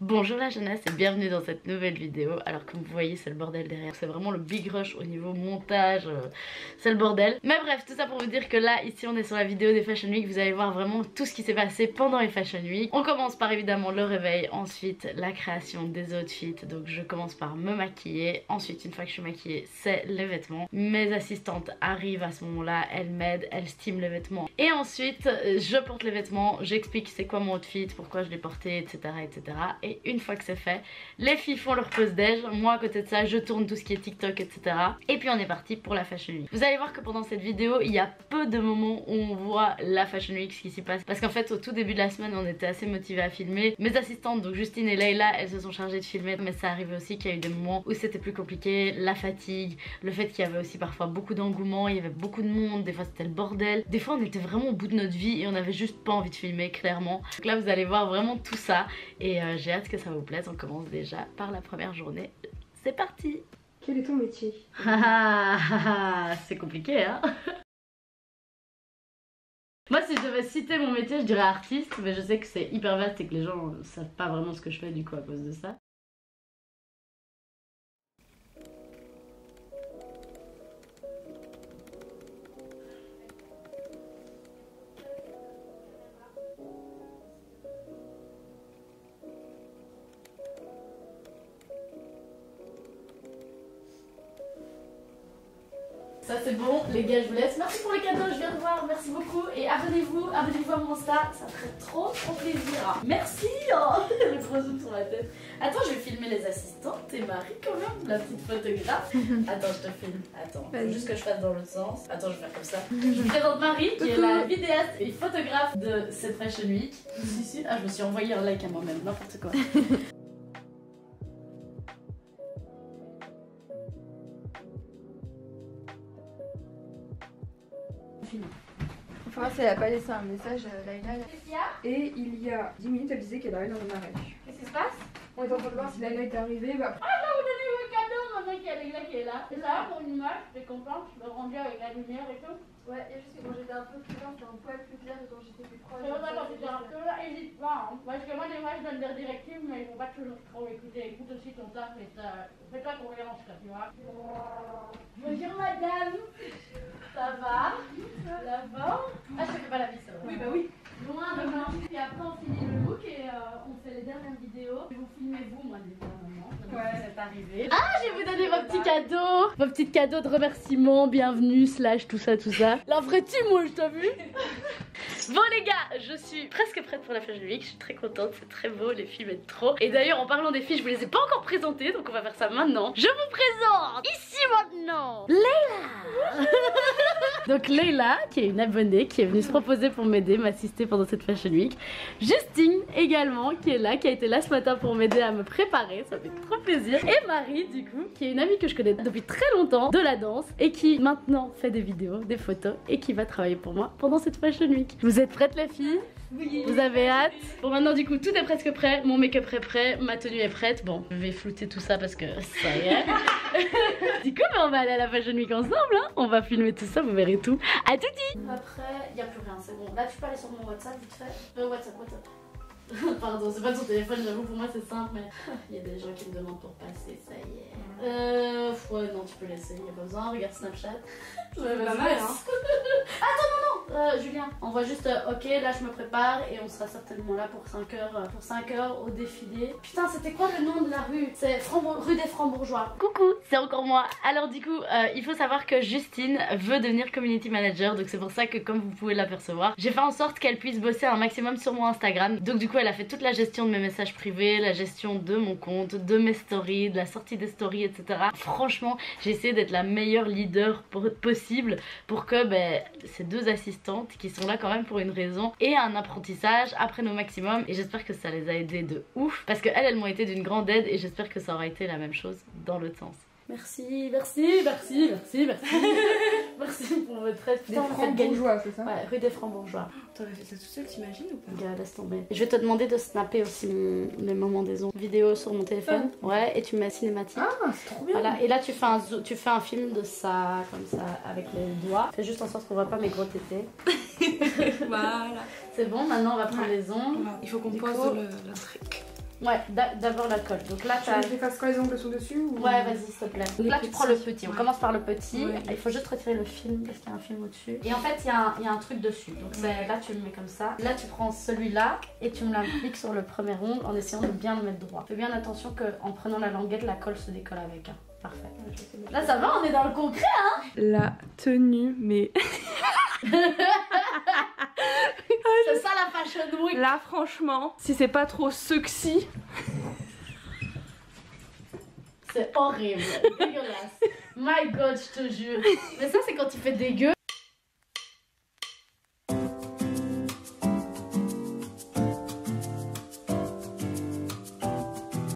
Bonjour la jeunesse et bienvenue dans cette nouvelle vidéo. Alors comme vous voyez c'est le bordel derrière, c'est vraiment le big rush au niveau montage, c'est le bordel. Mais bref, tout ça pour vous dire que là ici on est sur la vidéo des Fashion Week. Vous allez voir vraiment tout ce qui s'est passé pendant les Fashion Week. On commence par évidemment le réveil, ensuite la création des outfits. Donc je commence par me maquiller, ensuite une fois que je suis maquillée c'est les vêtements. Mes assistantes arrivent à ce moment là, elles m'aident, elles steament les vêtements. Et ensuite je porte les vêtements, j'explique c'est quoi mon outfit, pourquoi je l'ai porté, etc. etc. Et une fois que c'est fait, les filles font leur pause déj. Moi à côté de ça je tourne tout ce qui est TikTok, etc. Et puis on est parti pour la Fashion Week. Vous allez voir que pendant cette vidéo il y a peu de moments où on voit la Fashion Week, ce qui s'y passe, parce qu'en fait au tout début de la semaine on était assez motivés à filmer. Mes assistantes donc Justine et Leila, elles se sont chargées de filmer, mais ça arrivait aussi qu'il y a eu des moments où c'était plus compliqué, la fatigue, le fait qu'il y avait aussi parfois beaucoup d'engouement, il y avait beaucoup de monde, des fois c'était le bordel, des fois on était vraiment au bout de notre vie et on avait juste pas envie de filmer clairement. Donc là vous allez voir vraiment tout ça et j'ai hâte que ça vous plaise. On commence déjà par la première journée, c'est parti. Quel est ton métier? C'est compliqué hein. Moi si je devais citer mon métier je dirais artiste, mais je sais que c'est hyper vaste et que les gens savent pas vraiment ce que je fais du coup à cause de ça. Ça c'est bon, les gars je vous laisse. Merci pour les cadeaux, je viens de voir, merci beaucoup. Et abonnez-vous à mon Insta, ça ferait trop plaisir. Merci oh. Le gros zoom sur la tête. Attends, je vais filmer les assistantes et Marie quand même, la petite photographe. Attends, je te filme, attends, faut juste que je fasse dans l'autre sens. Attends, je vais faire comme ça. Je vous présente Marie qui est la vidéaste et photographe de cette Fashion Week. Ici, ah je me suis envoyé un like à moi-même, n'importe quoi. Enfin, elle a pas laissé un message à Laila. Qu'est-ce qu'il y a? Et il y a 10 minutes, elle disait qu'elle arrivait dans le marais. Qu'est-ce qui se passe? On est en train de voir si Laila est arrivée. Bah... Ah, je vais vous donner vos cadeaux maintenant qu'il y a Leila qui est là. Et ça va pour une image, j'étais contente, le rendu avec la lumière et tout. Ouais, et juste que quand j'étais un peu plus loin, c'était un poil plus clair que quand j'étais plus proche. C'est pour ça quand tu dis un peu là, hésite pas. Hein. Parce que moi, des fois, je donne des directives, mais ils vont pas toujours trop écouter. Écoute aussi ton taf, mais fais-toi confiance, là, tu vois. Bonjour madame. Ça va? Ça va? Ah, je te fais pas la vie, ça va. Oui, bah oui. Loin de moi. Et après, on finit le look et on fait les dernières vidéos. Vous filmez vous, moi, déjà, maman. Ouais. C'est arrivé. Ah, je vais vous donner vos petits cadeaux, vos petits cadeaux de remerciement, bienvenue, slash tout ça, tout ça. La vraie team, moi, je t'ai vu. Bon les gars, je suis presque prête pour la Fashion Week, je suis très contente, c'est très beau, les filles m'aident trop. Et d'ailleurs en parlant des filles, je vous les ai pas encore présentées, donc on va faire ça maintenant. Je vous présente ici maintenant Leila. Donc Leila, qui est une abonnée, qui est venue se proposer pour m'aider, m'assister pendant cette Fashion Week. Justine également, qui est là, qui a été là ce matin pour m'aider à me préparer, ça fait trop plaisir. Et Marie du coup, qui est une amie que je connais depuis très longtemps de la danse et qui maintenant fait des vidéos, des photos et qui va travailler pour moi pendant cette Fashion Week. Vous êtes prêtes les filles? Oui. Vous avez hâte? Bon maintenant du coup tout est presque prêt, mon make-up est prêt, ma tenue est prête. Bon je vais flouter tout ça parce que ça y est. Du coup on va aller à la Fashion Week ensemble hein. On va filmer tout ça, vous verrez tout. À tout de suite. Après il n'y a plus rien, c'est bon. Là tu peux aller sur mon WhatsApp vite fait. WhatsApp. Pardon, c'est pas sur téléphone, j'avoue pour moi c'est simple mais il y a des gens qui me demandent pour passer, ça y est. Ouais non tu peux laisser, il n'y a pas besoin, regarde Snapchat. C'est pas mal hein. Attends non, Julien, on voit juste ok là je me prépare et on sera certainement là pour 5 heures au défilé. Putain c'était quoi le nom de la rue? C'est rue des Francs-Bourgeois. Coucou, c'est encore moi. Alors du coup il faut savoir que Justine veut devenir community manager, donc c'est pour ça que comme vous pouvez l'apercevoir, j'ai fait en sorte qu'elle puisse bosser un maximum sur mon Instagram. Donc du coup elle a fait toute la gestion de mes messages privés, la gestion de mon compte, de mes stories, de la sortie des stories, etc. Franchement j'ai essayé d'être la meilleure leader possible pour que ces deux assistantes qui sont là quand même pour une raison et un apprentissage, apprennent au maximum, et j'espère que ça les a aidées de ouf parce qu'elles m'ont été d'une grande aide et j'espère que ça aura été la même chose dans l'autre sens. Merci pour votre aide. Des Francs-Bourgeois, c'est ça? Ouais, rue des Francs-Bourgeois. T'aurais fait ça tout seul, t'imagines ou pas? Gars, laisse tomber. Je vais te demander de snapper aussi mes moments des ondes vidéo sur mon téléphone. Ouais, et tu mets cinématique. Ah, c'est trop bien. Voilà, et là tu fais un film de ça, comme ça, avec les doigts. Fais juste en sorte qu'on voit pas mes gros tétés. Voilà. C'est bon, maintenant on va prendre les ongles. Il faut qu'on pose le truc. Ouais, d'abord la colle. Donc là, Tu veux que je les fasse quand les ongles sont dessus ou... Ouais, vas-y, s'il te plaît. Donc là, tu prends le petit. On commence par le petit. Ouais. Il faut juste retirer le film parce qu'il y a un film au-dessus. Et en fait, il y a un truc dessus. Donc là, tu le mets comme ça. Là, tu prends celui-là et tu me l'appliques sur le premier ongle en essayant de bien le mettre droit. Fais bien attention qu'en prenant la languette, la colle se décolle avec. Hein. Parfait. Là, ça va, on est dans le concret, hein. La tenue, mais... C'est ça la fashion week. Là, franchement, si c'est pas trop sexy... C'est horrible, dégueulasse. My God, je te jure. Mais ça, c'est quand il fait dégueu.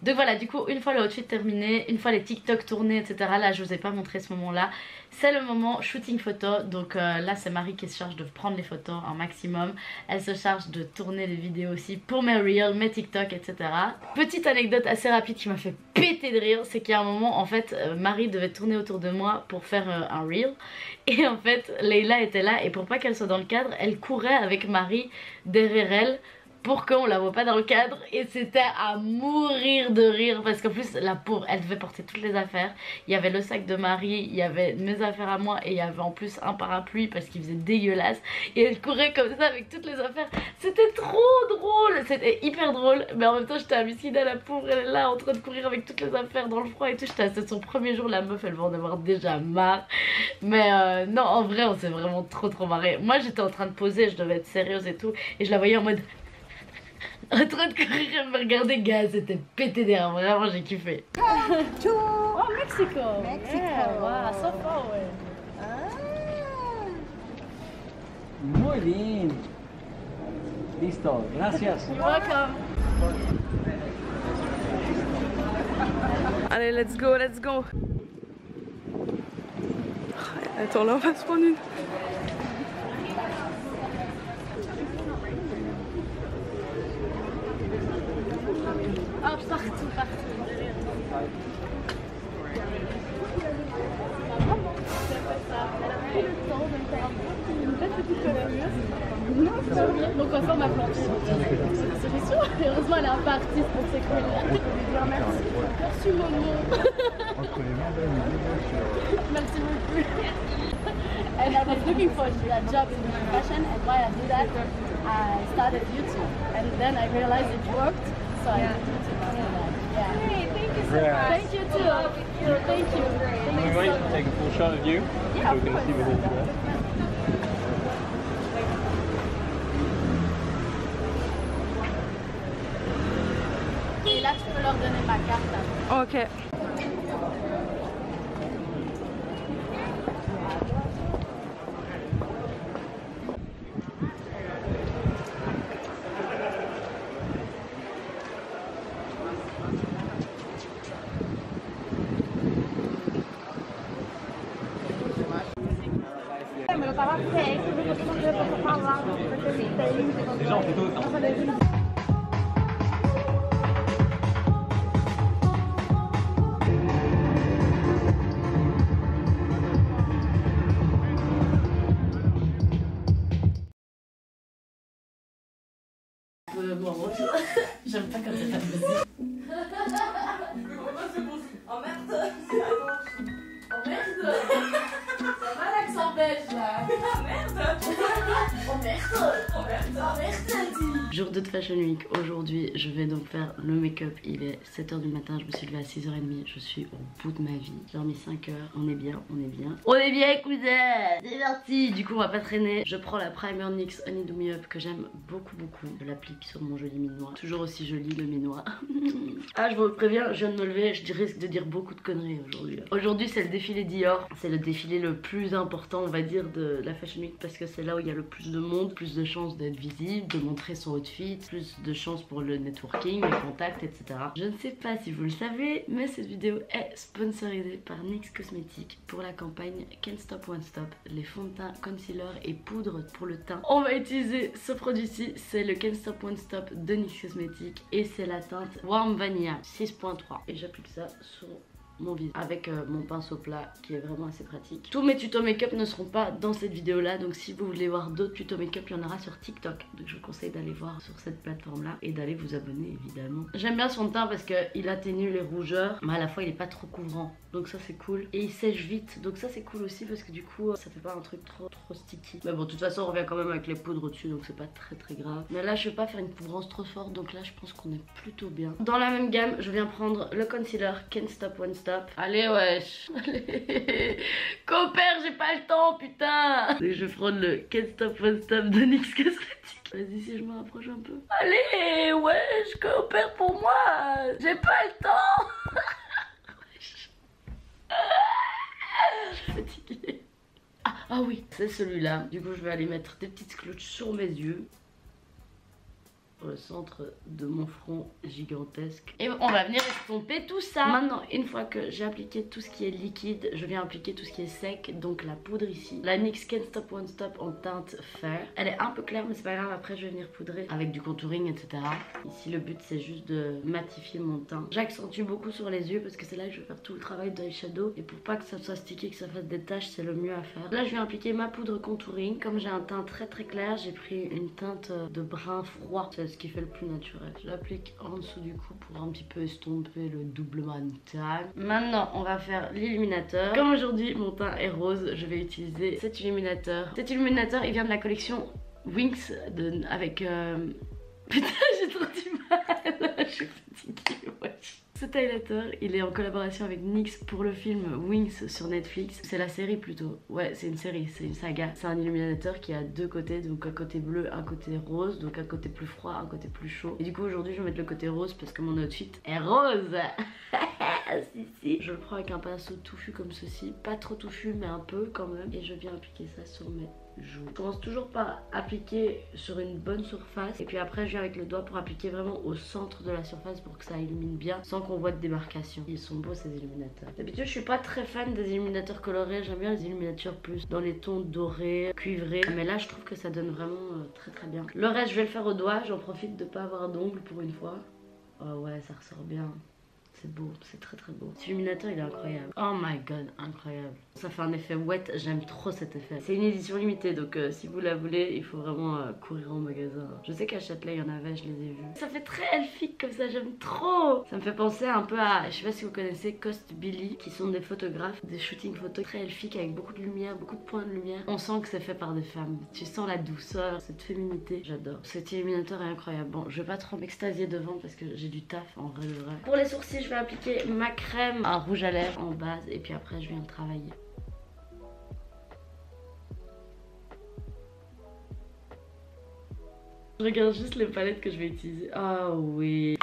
Donc voilà, du coup, une fois le outfit terminé, une fois les TikTok tournés, etc. Là, je vous ai pas montré ce moment-là. C'est le moment shooting photo. Donc là, c'est Marie qui se charge de prendre les photos un maximum. Elle se charge de tourner les vidéos aussi pour mes reels, mes TikTok, etc. Petite anecdote assez rapide qui m'a fait péter de rire, c'est qu'il y a un moment, en fait, Marie devait tourner autour de moi pour faire un reel. Et en fait, Leila était là et pour pas qu'elle soit dans le cadre, elle courait avec Marie derrière elle pour qu'on la voit pas dans le cadre et c'était à mourir de rire parce qu'en plus la pauvre elle devait porter toutes les affaires. Il y avait le sac de Marie, il y avait mes affaires à moi et il y avait en plus un parapluie parce qu'il faisait dégueulasse et elle courait comme ça avec toutes les affaires. C'était trop drôle, c'était hyper drôle mais en même temps j'étais hallucinée, la pauvre elle est là en train de courir avec toutes les affaires dans le froid et tout. C'était son premier jour, la meuf elle va en avoir déjà marre mais non en vrai on s'est vraiment trop marré. Moi j'étais en train de poser, je devais être sérieuse et tout et je la voyais en mode en train de courir et me regarder, gars, c'était pété d'air, vraiment j'ai kiffé. Oh, Mexico! Yeah, wow, so far away. Muy bien. Listo, gracias. You're welcome. Allez, let's go, let's go. Attends, là on va se prendre une... Oh, partout. Mon coiffeur m'a planté. C'est sûr. Heureusement, elle est un peu artiste pour ses collègues. Merci. Merci, maman. Merci beaucoup. And I was looking for a job in fashion, and why I did that, I started YouTube. And then I realized it worked, so I did YouTube after that. Yeah. Hey, thank you so much. Thank you too. Thank you. Can we wait to take a full shot of you? Yeah, So we can see what it is. Et là, tu peux leur donner ma carte. Ok. Me lo estaba haciendo, Les gens ont plutôt autant. J'aime pas quand c'est pas de musique. Oh merde! Oh merde! Ça va l'accent belge là? Oh merde! Oh merde! Oh merde! Oh merde! Jour 2 de Fashion Week, aujourd'hui je vais donc faire le make-up. Il est 7h du matin, je me suis levée à 6h30, je suis au bout de ma vie. J'ai dormi 5 heures, on est bien, on est bien. On est bien cousin! C'est parti! Du coup on va pas traîner. Je prends la primer NYX Honeydew Me Up que j'aime beaucoup. Je l'applique sur mon joli minois. Toujours aussi joli le minois. Ah je vous préviens, je viens de me lever, je risque de dire beaucoup de conneries aujourd'hui. Aujourd'hui c'est le défilé Dior. C'est le défilé le plus important on va dire de la Fashion Week parce que c'est là où il y a le plus de monde, plus de chances d'être visible, de montrer son outfit, plus de chances pour le networking, les contacts, etc. Je ne sais pas si vous le savez, mais cette vidéo est sponsorisée par NYX Cosmetics pour la campagne Can't Stop Won't Stop, les fonds de teint, concealer et poudre pour le teint. On va utiliser ce produit-ci, c'est le Can't Stop Won't Stop de NYX Cosmetics et c'est la teinte Warm Vanilla 6.3 et j'applique ça sur mon visage avec mon pinceau plat qui est vraiment assez pratique. Tous mes tutos make-up ne seront pas dans cette vidéo là, donc si vous voulez voir d'autres tutos make-up, il y en aura sur TikTok. Donc je vous conseille d'aller voir sur cette plateforme là et d'aller vous abonner évidemment. J'aime bien son teint parce qu'il atténue les rougeurs, mais à la fois il est pas trop couvrant, donc ça c'est cool. Et il sèche vite, donc ça c'est cool aussi parce que du coup ça fait pas un truc trop sticky. Mais bon, de toute façon on revient quand même avec les poudres au-dessus, donc c'est pas très grave. Mais là je vais pas faire une couvrance trop forte, donc là je pense qu'on est plutôt bien. Dans la même gamme, je viens prendre le concealer Can't Stop Won't Stop. Allez wesh, allez compère, j'ai pas le temps putain. Et je vais prendre le Can't Stop Won't Stop de NYX Cosmetics. Vas-y si je me rapproche un peu. Allez wesh, compère pour moi, j'ai pas le temps. Wesh. Je suis fatiguée. Ah oui, c'est celui-là. Du coup je vais aller mettre des petites cloches sur mes yeux, le centre de mon front gigantesque. Et on va venir estomper tout ça. Maintenant, une fois que j'ai appliqué tout ce qui est liquide, je viens appliquer tout ce qui est sec. Donc la poudre ici, la NYX Can't Stop Won't Stop en teinte fer. Elle est un peu claire mais c'est pas grave, après je vais venir poudrer avec du contouring etc. Ici le but c'est juste de matifier mon teint. J'accentue beaucoup sur les yeux parce que c'est là que je vais faire tout le travail d'eyeshadow. Et pour pas que ça soit sticky, que ça fasse des taches, c'est le mieux à faire. Là je viens appliquer ma poudre contouring. Comme j'ai un teint très clair, j'ai pris une teinte de brun froid. Ce qui fait le plus naturel. Je l'applique en dessous du cou pour un petit peu estomper le doublement de teint. Maintenant on va faire l'illuminateur. Comme aujourd'hui mon teint est rose, je vais utiliser cet illuminateur. Cet illuminateur il vient de la collection Wings avec putain j'ai trop du mal. Je suis fatiguée wesh. Ce highlighter, il est en collaboration avec NYX pour le film Wings sur Netflix. C'est la série plutôt. Ouais, c'est une série, c'est une saga. C'est un illuminateur qui a deux côtés, donc un côté bleu, un côté rose, donc un côté plus froid, un côté plus chaud. Et du coup aujourd'hui je vais mettre le côté rose parce que mon outfit est rose. si. Je le prends avec un pinceau touffu comme ceci, pas trop touffu mais un peu quand même. Et je viens appliquer ça sur mes joues. Je commence toujours par appliquer sur une bonne surface et puis après je viens avec le doigt pour appliquer vraiment au centre de la surface pour que ça illumine bien sans qu'on voit de démarcation. Ils sont beaux ces illuminateurs. D'habitude je suis pas très fan des illuminateurs colorés, j'aime bien les illuminateurs plus dans les tons dorés, cuivrés, mais là je trouve que ça donne vraiment très bien. Le reste je vais le faire au doigt, j'en profite de pas avoir d'ongles pour une fois. Oh ouais, ça ressort bien. C'est beau, c'est très beau. Cet illuminateur il est incroyable. Oh my god, incroyable. Ça fait un effet wet, j'aime trop cet effet. C'est une édition limitée donc si vous la voulez il faut vraiment courir en magasin. Je sais qu'à Châtelet il y en avait, je les ai vus. Ça fait très elfique comme ça, j'aime trop. Ça me fait penser un peu à, je sais pas si vous connaissez Cost Billy, qui sont des photographes, des shootings photos très elfiques avec beaucoup de lumière, beaucoup de points de lumière. On sent que c'est fait par des femmes. Tu sens la douceur, cette féminité, j'adore. Cet illuminateur est incroyable. Bon, je vais pas trop m'extasier devant parce que j'ai du taf en vrai de vrai. Pour les sourcils, je vais appliquer ma crème, un rouge à lèvres en base et puis après je viens travailler. Je regarde juste les palettes que je vais utiliser. Ah oui.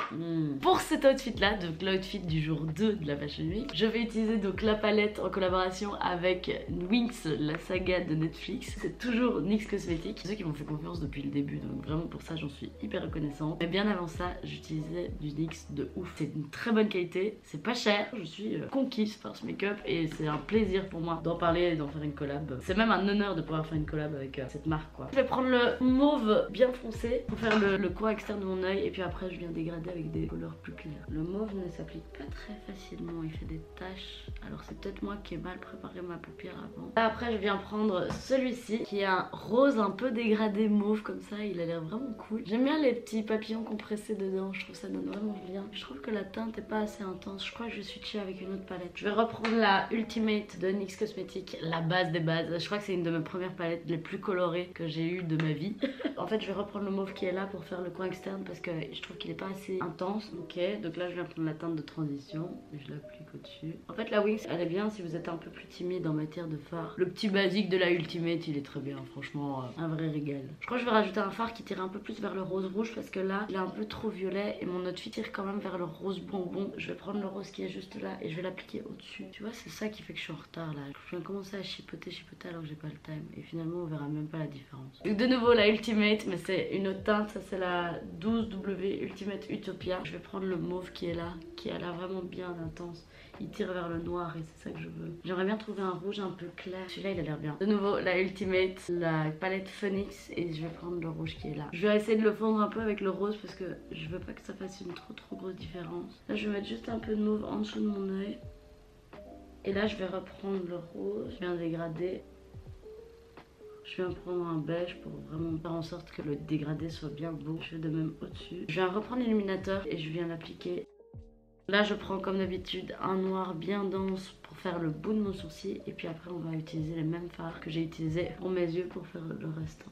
Pour cet outfit là, donc l'outfit du jour 2 de la Fashion Week, je vais utiliser donc la palette en collaboration avec Wings, la saga de Netflix. C'est toujours NYX Cosmetics. C'est ceux qui m'ont fait confiance depuis le début, donc vraiment pour ça j'en suis hyper reconnaissante. Mais bien avant ça, j'utilisais du NYX de ouf. C'est une très bonne qualité, c'est pas cher. Je suis conquise par ce make-up et c'est un plaisir pour moi d'en parler et d'en faire une collab. C'est même un honneur de pouvoir faire une collab avec cette marque quoi. Je vais prendre le mauve bien foncé pour faire le coin externe de mon œil et puis après je viens dégrader avec des couleurs plus claires. Le mauve ne s'applique pas très facilement, il fait des taches. Alors c'est peut-être moi qui ai mal préparé ma paupière avant. Là, après je viens prendre celui-ci qui est un rose un peu dégradé mauve comme ça, il a l'air vraiment cool. J'aime bien les petits papillons compressés dedans, je trouve ça donne vraiment bien. Je trouve que la teinte est pas assez intense, je crois que je vais switcher avec une autre palette. Je vais reprendre la Ultimate de NYX Cosmetics, la base des bases. Je crois que c'est une de mes premières palettes les plus colorées que j'ai eues de ma vie. En fait je vais reprendre le mauve qui est là pour faire le coin externe parce que je trouve qu'il est pas assez intense. Ok, donc là je viens prendre la teinte de transition et je l'applique au-dessus. En fait la Wings elle est bien si vous êtes un peu plus timide en matière de fard. Le petit basique de la Ultimate il est très bien, franchement un vrai régal. Je crois que je vais rajouter un fard qui tire un peu plus vers le rose rouge parce que là il est un peu trop violet et mon outfit tire quand même vers le rose bonbon. Je vais prendre le rose qui est juste là et je vais l'appliquer au-dessus. Tu vois, c'est ça qui fait que je suis en retard là. Je viens commencer à chipoter alors que j'ai pas le time et finalement on verra même pas la différence. Donc de nouveau la Ultimate, mais c'est une autre teinte. Ça c'est la 12W Ultimate Utopia. Je vais prendre le mauve qui est là, qui a l'air vraiment bien intense. Il tire vers le noir et c'est ça que je veux. J'aimerais bien trouver un rouge un peu clair. Celui-là il a l'air bien. De nouveau la Ultimate, la palette Phoenix et je vais prendre le rouge qui est là. Je vais essayer de le fondre un peu avec le rose parce que je veux pas que ça fasse une trop grosse différence. Là je vais mettre juste un peu de mauve en dessous de mon œil. Et là je vais reprendre le rose, je viens dégrader. Je viens prendre un beige pour vraiment faire en sorte que le dégradé soit bien beau. Je fais de même au-dessus. Je viens reprendre l'illuminateur et je viens l'appliquer. Là je prends comme d'habitude un noir bien dense pour faire le bout de mon sourcil. Et puis après on va utiliser les mêmes fards que j'ai utilisés pour mes yeux pour faire le restant.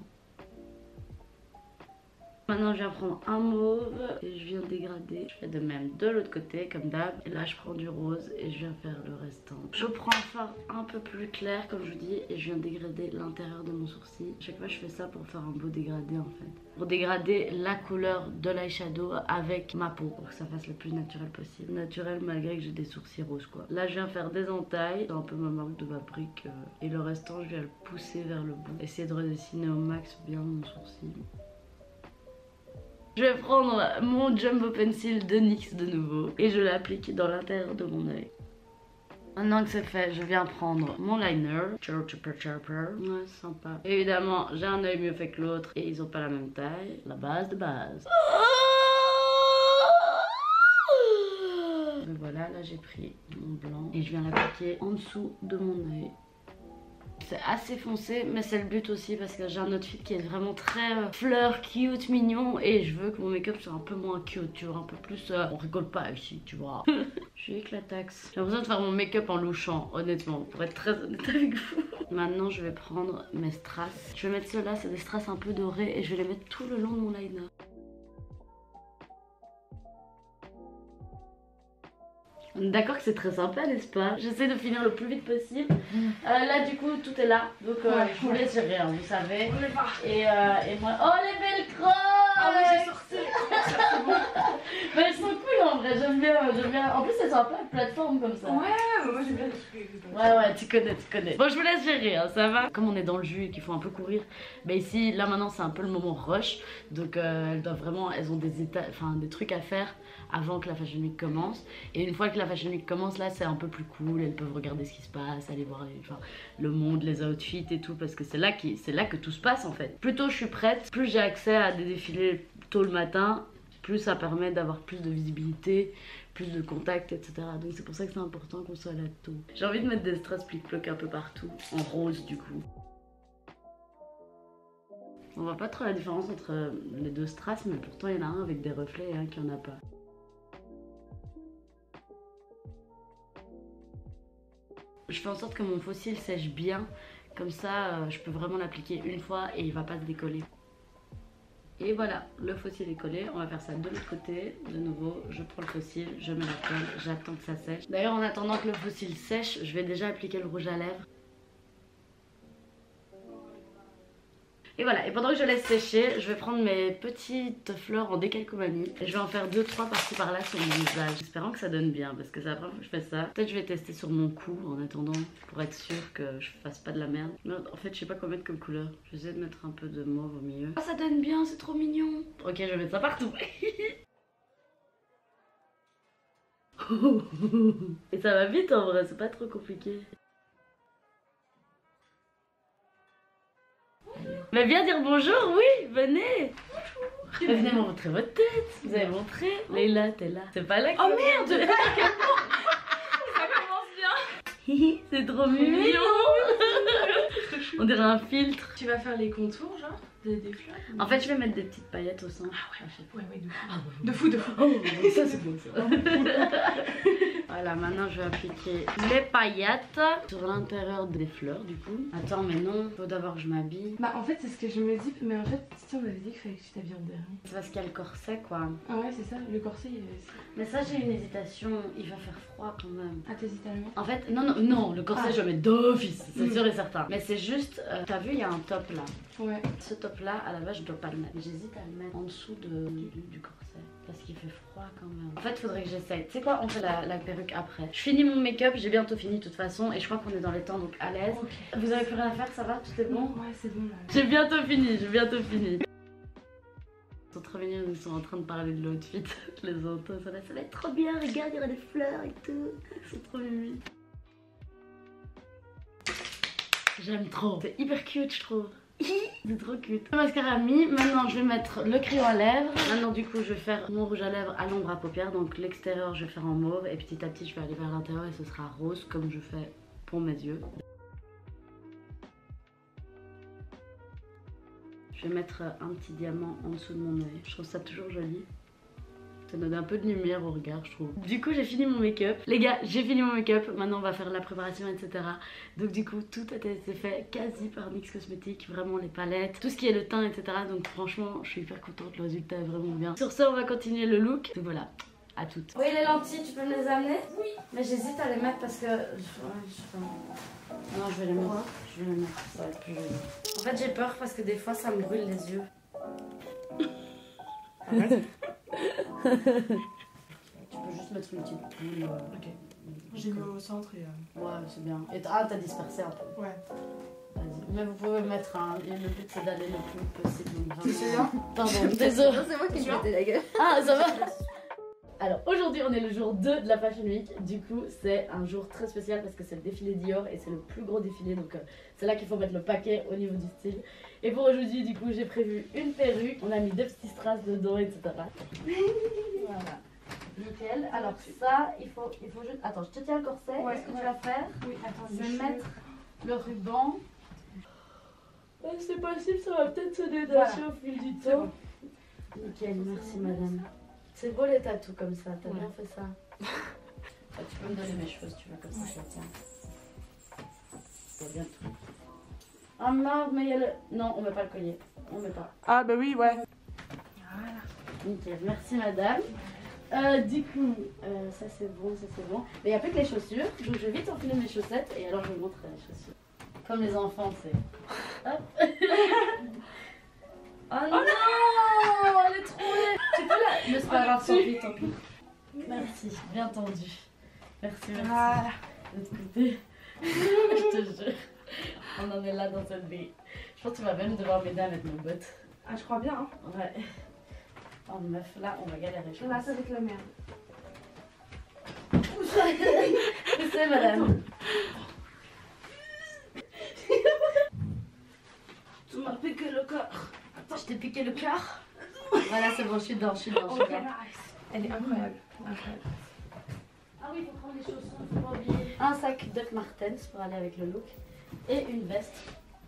Maintenant je viens prendre un mauve et je viens dégrader. Je fais de même de l'autre côté comme d'hab. Et là je prends du rose et je viens faire le restant. Je prends un fard un peu plus clair comme je vous dis et je viens dégrader l'intérieur de mon sourcil. Chaque fois je fais ça pour faire un beau dégradé en fait. Pour dégrader la couleur de l'eyeshadow avec ma peau pour que ça fasse le plus naturel possible. Naturel malgré que j'ai des sourcils roses quoi. Là je viens faire des entailles. C'est un peu ma marque de fabrique. Et le restant je viens le pousser vers le bout. Essayer de redessiner au max bien mon sourcil. Je vais prendre mon Jumbo Pencil de NYX de nouveau et je l'applique dans l'intérieur de mon œil. Maintenant que c'est fait, je viens prendre mon liner. Ouais, sympa. Évidemment, j'ai un œil mieux fait que l'autre et ils ont pas la même taille. La base de base. Et voilà, là j'ai pris mon blanc et je viens l'appliquer en dessous de mon œil. C'est assez foncé mais c'est le but aussi parce que j'ai un outfit qui est vraiment très fleur, cute, mignon et je veux que mon make-up soit un peu moins cute, tu vois, un peu plus on rigole pas ici, tu vois. Je suis éclataxe. J'ai besoin de faire mon make-up en louchant, honnêtement, pour être très honnête avec vous. Maintenant je vais prendre mes strass. Je vais mettre ceux-là, c'est des strass un peu dorés et je vais les mettre tout le long de mon liner. On est d'accord que c'est très sympa, n'est-ce pas? J'essaie de finir le plus vite possible. Là du coup tout est là, donc je vous laisse rien, vous savez. Et moi, oh les belles crosses! Ah ouais, j'ai sorti. Mais elles sont cool en vrai, j'aime bien. En plus elles sont un peu à plateforme comme ça. Ouais, moi j'aime bien les trucs. Ouais, tu connais. Bon, je vous laisse gérer, hein, ça va? Comme on est dans le jus et qu'il faut un peu courir, bah ici, là maintenant c'est un peu le moment rush. Donc elles doivent vraiment, elles ont des trucs à faire avant que la Fashion Week commence. Et une fois que la Fashion Week commence, là c'est un peu plus cool, elles peuvent regarder ce qui se passe, aller voir le monde, les outfits et tout, parce que c'est là que tout se passe en fait. Plus tôt je suis prête, plus j'ai accès à des défilés tôt le matin, plus ça permet d'avoir plus de visibilité, plus de contacts, etc. Donc c'est pour ça que c'est important qu'on soit là tôt. J'ai envie de mettre des strass plic-ploc un peu partout, en rose du coup. On voit pas trop la différence entre les deux strass, mais pourtant il y en a un avec des reflets et un qui en a pas. Je fais en sorte que mon faux cil sèche bien, comme ça je peux vraiment l'appliquer une fois et il va pas se décoller. Et voilà, le faux cil est collé. On va faire ça de l'autre côté. De nouveau, je prends le faux cil, je mets la colle, j'attends que ça sèche. D'ailleurs, en attendant que le faux cil sèche, je vais déjà appliquer le rouge à lèvres. Et voilà, et pendant que je laisse sécher, je vais prendre mes petites fleurs en décalcomanie et je vais en faire 2-3 par-ci par-là sur mon visage, espérant que ça donne bien parce que c'est la première fois que je fais ça. Peut-être je vais tester sur mon cou en attendant pour être sûre que je fasse pas de la merde. Mais en fait je sais pas quoi mettre comme couleur, je vais essayer de mettre un peu de mauve au milieu. Ah, ça donne bien, c'est trop mignon. Ok, je vais mettre ça partout. Et ça va vite en vrai, c'est pas trop compliqué. Mais viens dire bonjour, oui, venez. Mais venez montrer votre tête, vous avez montré. Leïla, t'es là. C'est pas là que... Oh merde, ça commence bien. C'est trop mignon. On dirait un filtre. Tu vas faire les contours, genre des fleurs? En fait, je vais mettre des petites paillettes au centre. Ah ouais, de fou. De fou. Oh, ça c'est bon ça. Voilà, maintenant je vais appliquer les paillettes sur l'intérieur des fleurs du coup. Attends, mais non, faut d'abord que je m'habille. Bah en fait c'est ce que je me dis, mais en fait si on m'avait dit qu'il fallait que tu t'habilles en dernier. C'est parce qu'il y a le corset quoi. Ah ouais c'est ça, le corset il est... Mais ça j'ai une hésitation, il va faire froid quand même. Ah t'hésites à le mettre? En fait, non, le corset je le mets d'office, c'est sûr et certain. Mais c'est juste, t'as vu il y a un top là. Ouais. Ce top là, à la base je dois pas le mettre. J'hésite à le mettre en dessous du corset. Parce qu'il fait froid quand même. En fait, faudrait que j'essaye. Tu sais quoi, on fait la perruque après. Je finis mon make-up, j'ai bientôt fini de toute façon. Et je crois qu'on est dans les temps, donc à l'aise. Okay. Vous avez plus rien à faire, ça va? Tout est bon? Ouais, c'est bon là. J'ai bientôt fini. Ils sont trop mignons, ils sont en train de parler de l'outfit. Je les entends, ça va être trop bien, regarde, il y aura des fleurs et tout. Ils sont trop mignons. J'aime trop. C'est hyper cute, je trouve. C'est trop cute. Le mascara mis, maintenant je vais mettre le crayon à lèvres. Maintenant du coup je vais faire mon rouge à lèvres à l'ombre à paupières. Donc l'extérieur je vais faire en mauve et petit à petit je vais aller vers l'intérieur et ce sera rose comme je fais pour mes yeux. Je vais mettre un petit diamant en dessous de mon œil. Je trouve ça toujours joli. Ça donne un peu de lumière au regard, je trouve. Du coup, j'ai fini mon make-up. Les gars, j'ai fini mon make-up. Maintenant, on va faire la préparation, etc. Donc, du coup, tout a été fait quasi par NYX Cosmetics. Vraiment, les palettes, tout ce qui est le teint, etc. Donc, franchement, je suis hyper contente. Le résultat est vraiment bien. Sur ça, on va continuer le look. Donc, voilà. À toutes. Oui, les lentilles, tu peux me les amener? Oui. Mais j'hésite à les mettre parce que. Non, je vais les mettre. Je vais les mettre. Ça va être plus joli. En fait, j'ai peur parce que des fois, ça me brûle les yeux. Arrête. Tu peux juste mettre une petite boule. Ok. J'ai mis au centre et. Ouais, c'est bien. Et t'as dispersé un peu. Ouais. Vas-y. Mais vous pouvez mettre un. Et le but c'est d'aller le plus possible. C'est celui-là? Pardon, désolé. C'est moi qui me mettais la gueule. Ah, ça va? Alors aujourd'hui on est le jour 2 de la Fashion Week. Du coup c'est un jour très spécial parce que c'est le défilé Dior et c'est le plus gros défilé. Donc c'est là qu'il faut mettre le paquet au niveau du style. Et pour aujourd'hui du coup j'ai prévu une perruque. On a mis 2 petits strass dedans, etc. Voilà. Nickel. Alors ça il faut juste... Attends, je te tiens le corset. Ouais, Qu'est-ce que tu vas faire? Oui, attends, Je vais mettre le ruban. C'est possible, ça va peut-être se détacher au fil du temps. Nickel, merci madame. C'est beau les tatous comme ça, t'as bien fait ça. Tu peux me donner mes cheveux si tu veux, comme ça je les tiens. Il y a bien tout. Ah non, mais il y a le... Non, on met pas le collier. On met pas. Ah bah oui, ouais. Voilà. Nickel, merci madame. Du coup, ça c'est bon, ça c'est bon. Mais il n'y a plus que les chaussures, donc je vais vite enfiler mes chaussettes et alors je vous montrerai les chaussures. Comme les enfants, c'est... Hop. Oh non, elle est trop laide. Tu peux la... Mais c'est pas grave, tant pis, tant pis. Merci, bien tendu. Merci, merci. Voilà. De l'autre côté. Je te jure. On en est là dans cette baie. Je pense que tu vas même devoir m'aider à mettre mes bottes. Ah, je crois bien. Hein. Ouais. Oh meuf, là on va galérer. Là, ça va être la merde. Je sais madame. Tu m'as piqué le cœur. Attends, je t'ai piqué le cœur. Voilà, c'est bon, je suis dedans, je suis dedans. Ok, nice. Elle est incroyable. Incroyable. Ah oui, il faut prendre les chaussons, faut pas oublier. Un sac Doc Martens pour aller avec le look. Et une veste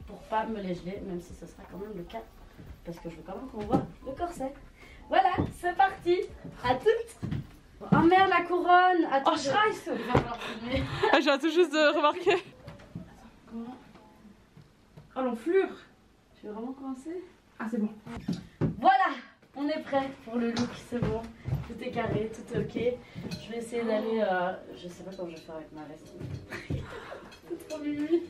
pour pas me les geler, même si ce sera quand même le cas. Parce que je veux quand même qu'on voit le corset. Voilà, c'est parti. À toutes. Oh merde, la couronne. Attends, Oh, scheiße. Il va falloir filmer. Ah, j'ai tout juste remarqué. Comment? Oh, l'enflure. Tu veux vraiment commencer? Ah, c'est bon. Voilà, on est prêt pour le look, c'est bon. Tout est carré, tout est ok. Je vais essayer d'aller... je sais pas comment je vais faire avec ma veste. C'est trop mimi.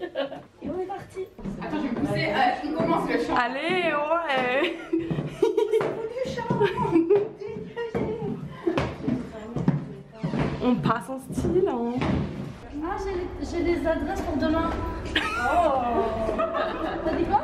Et on est parti. Attends, je vais pousser. On commence le chant. Allez, ouais. On passe en style. Hein. Ah, j'ai les adresses pour demain. Oh. T'as dit quoi?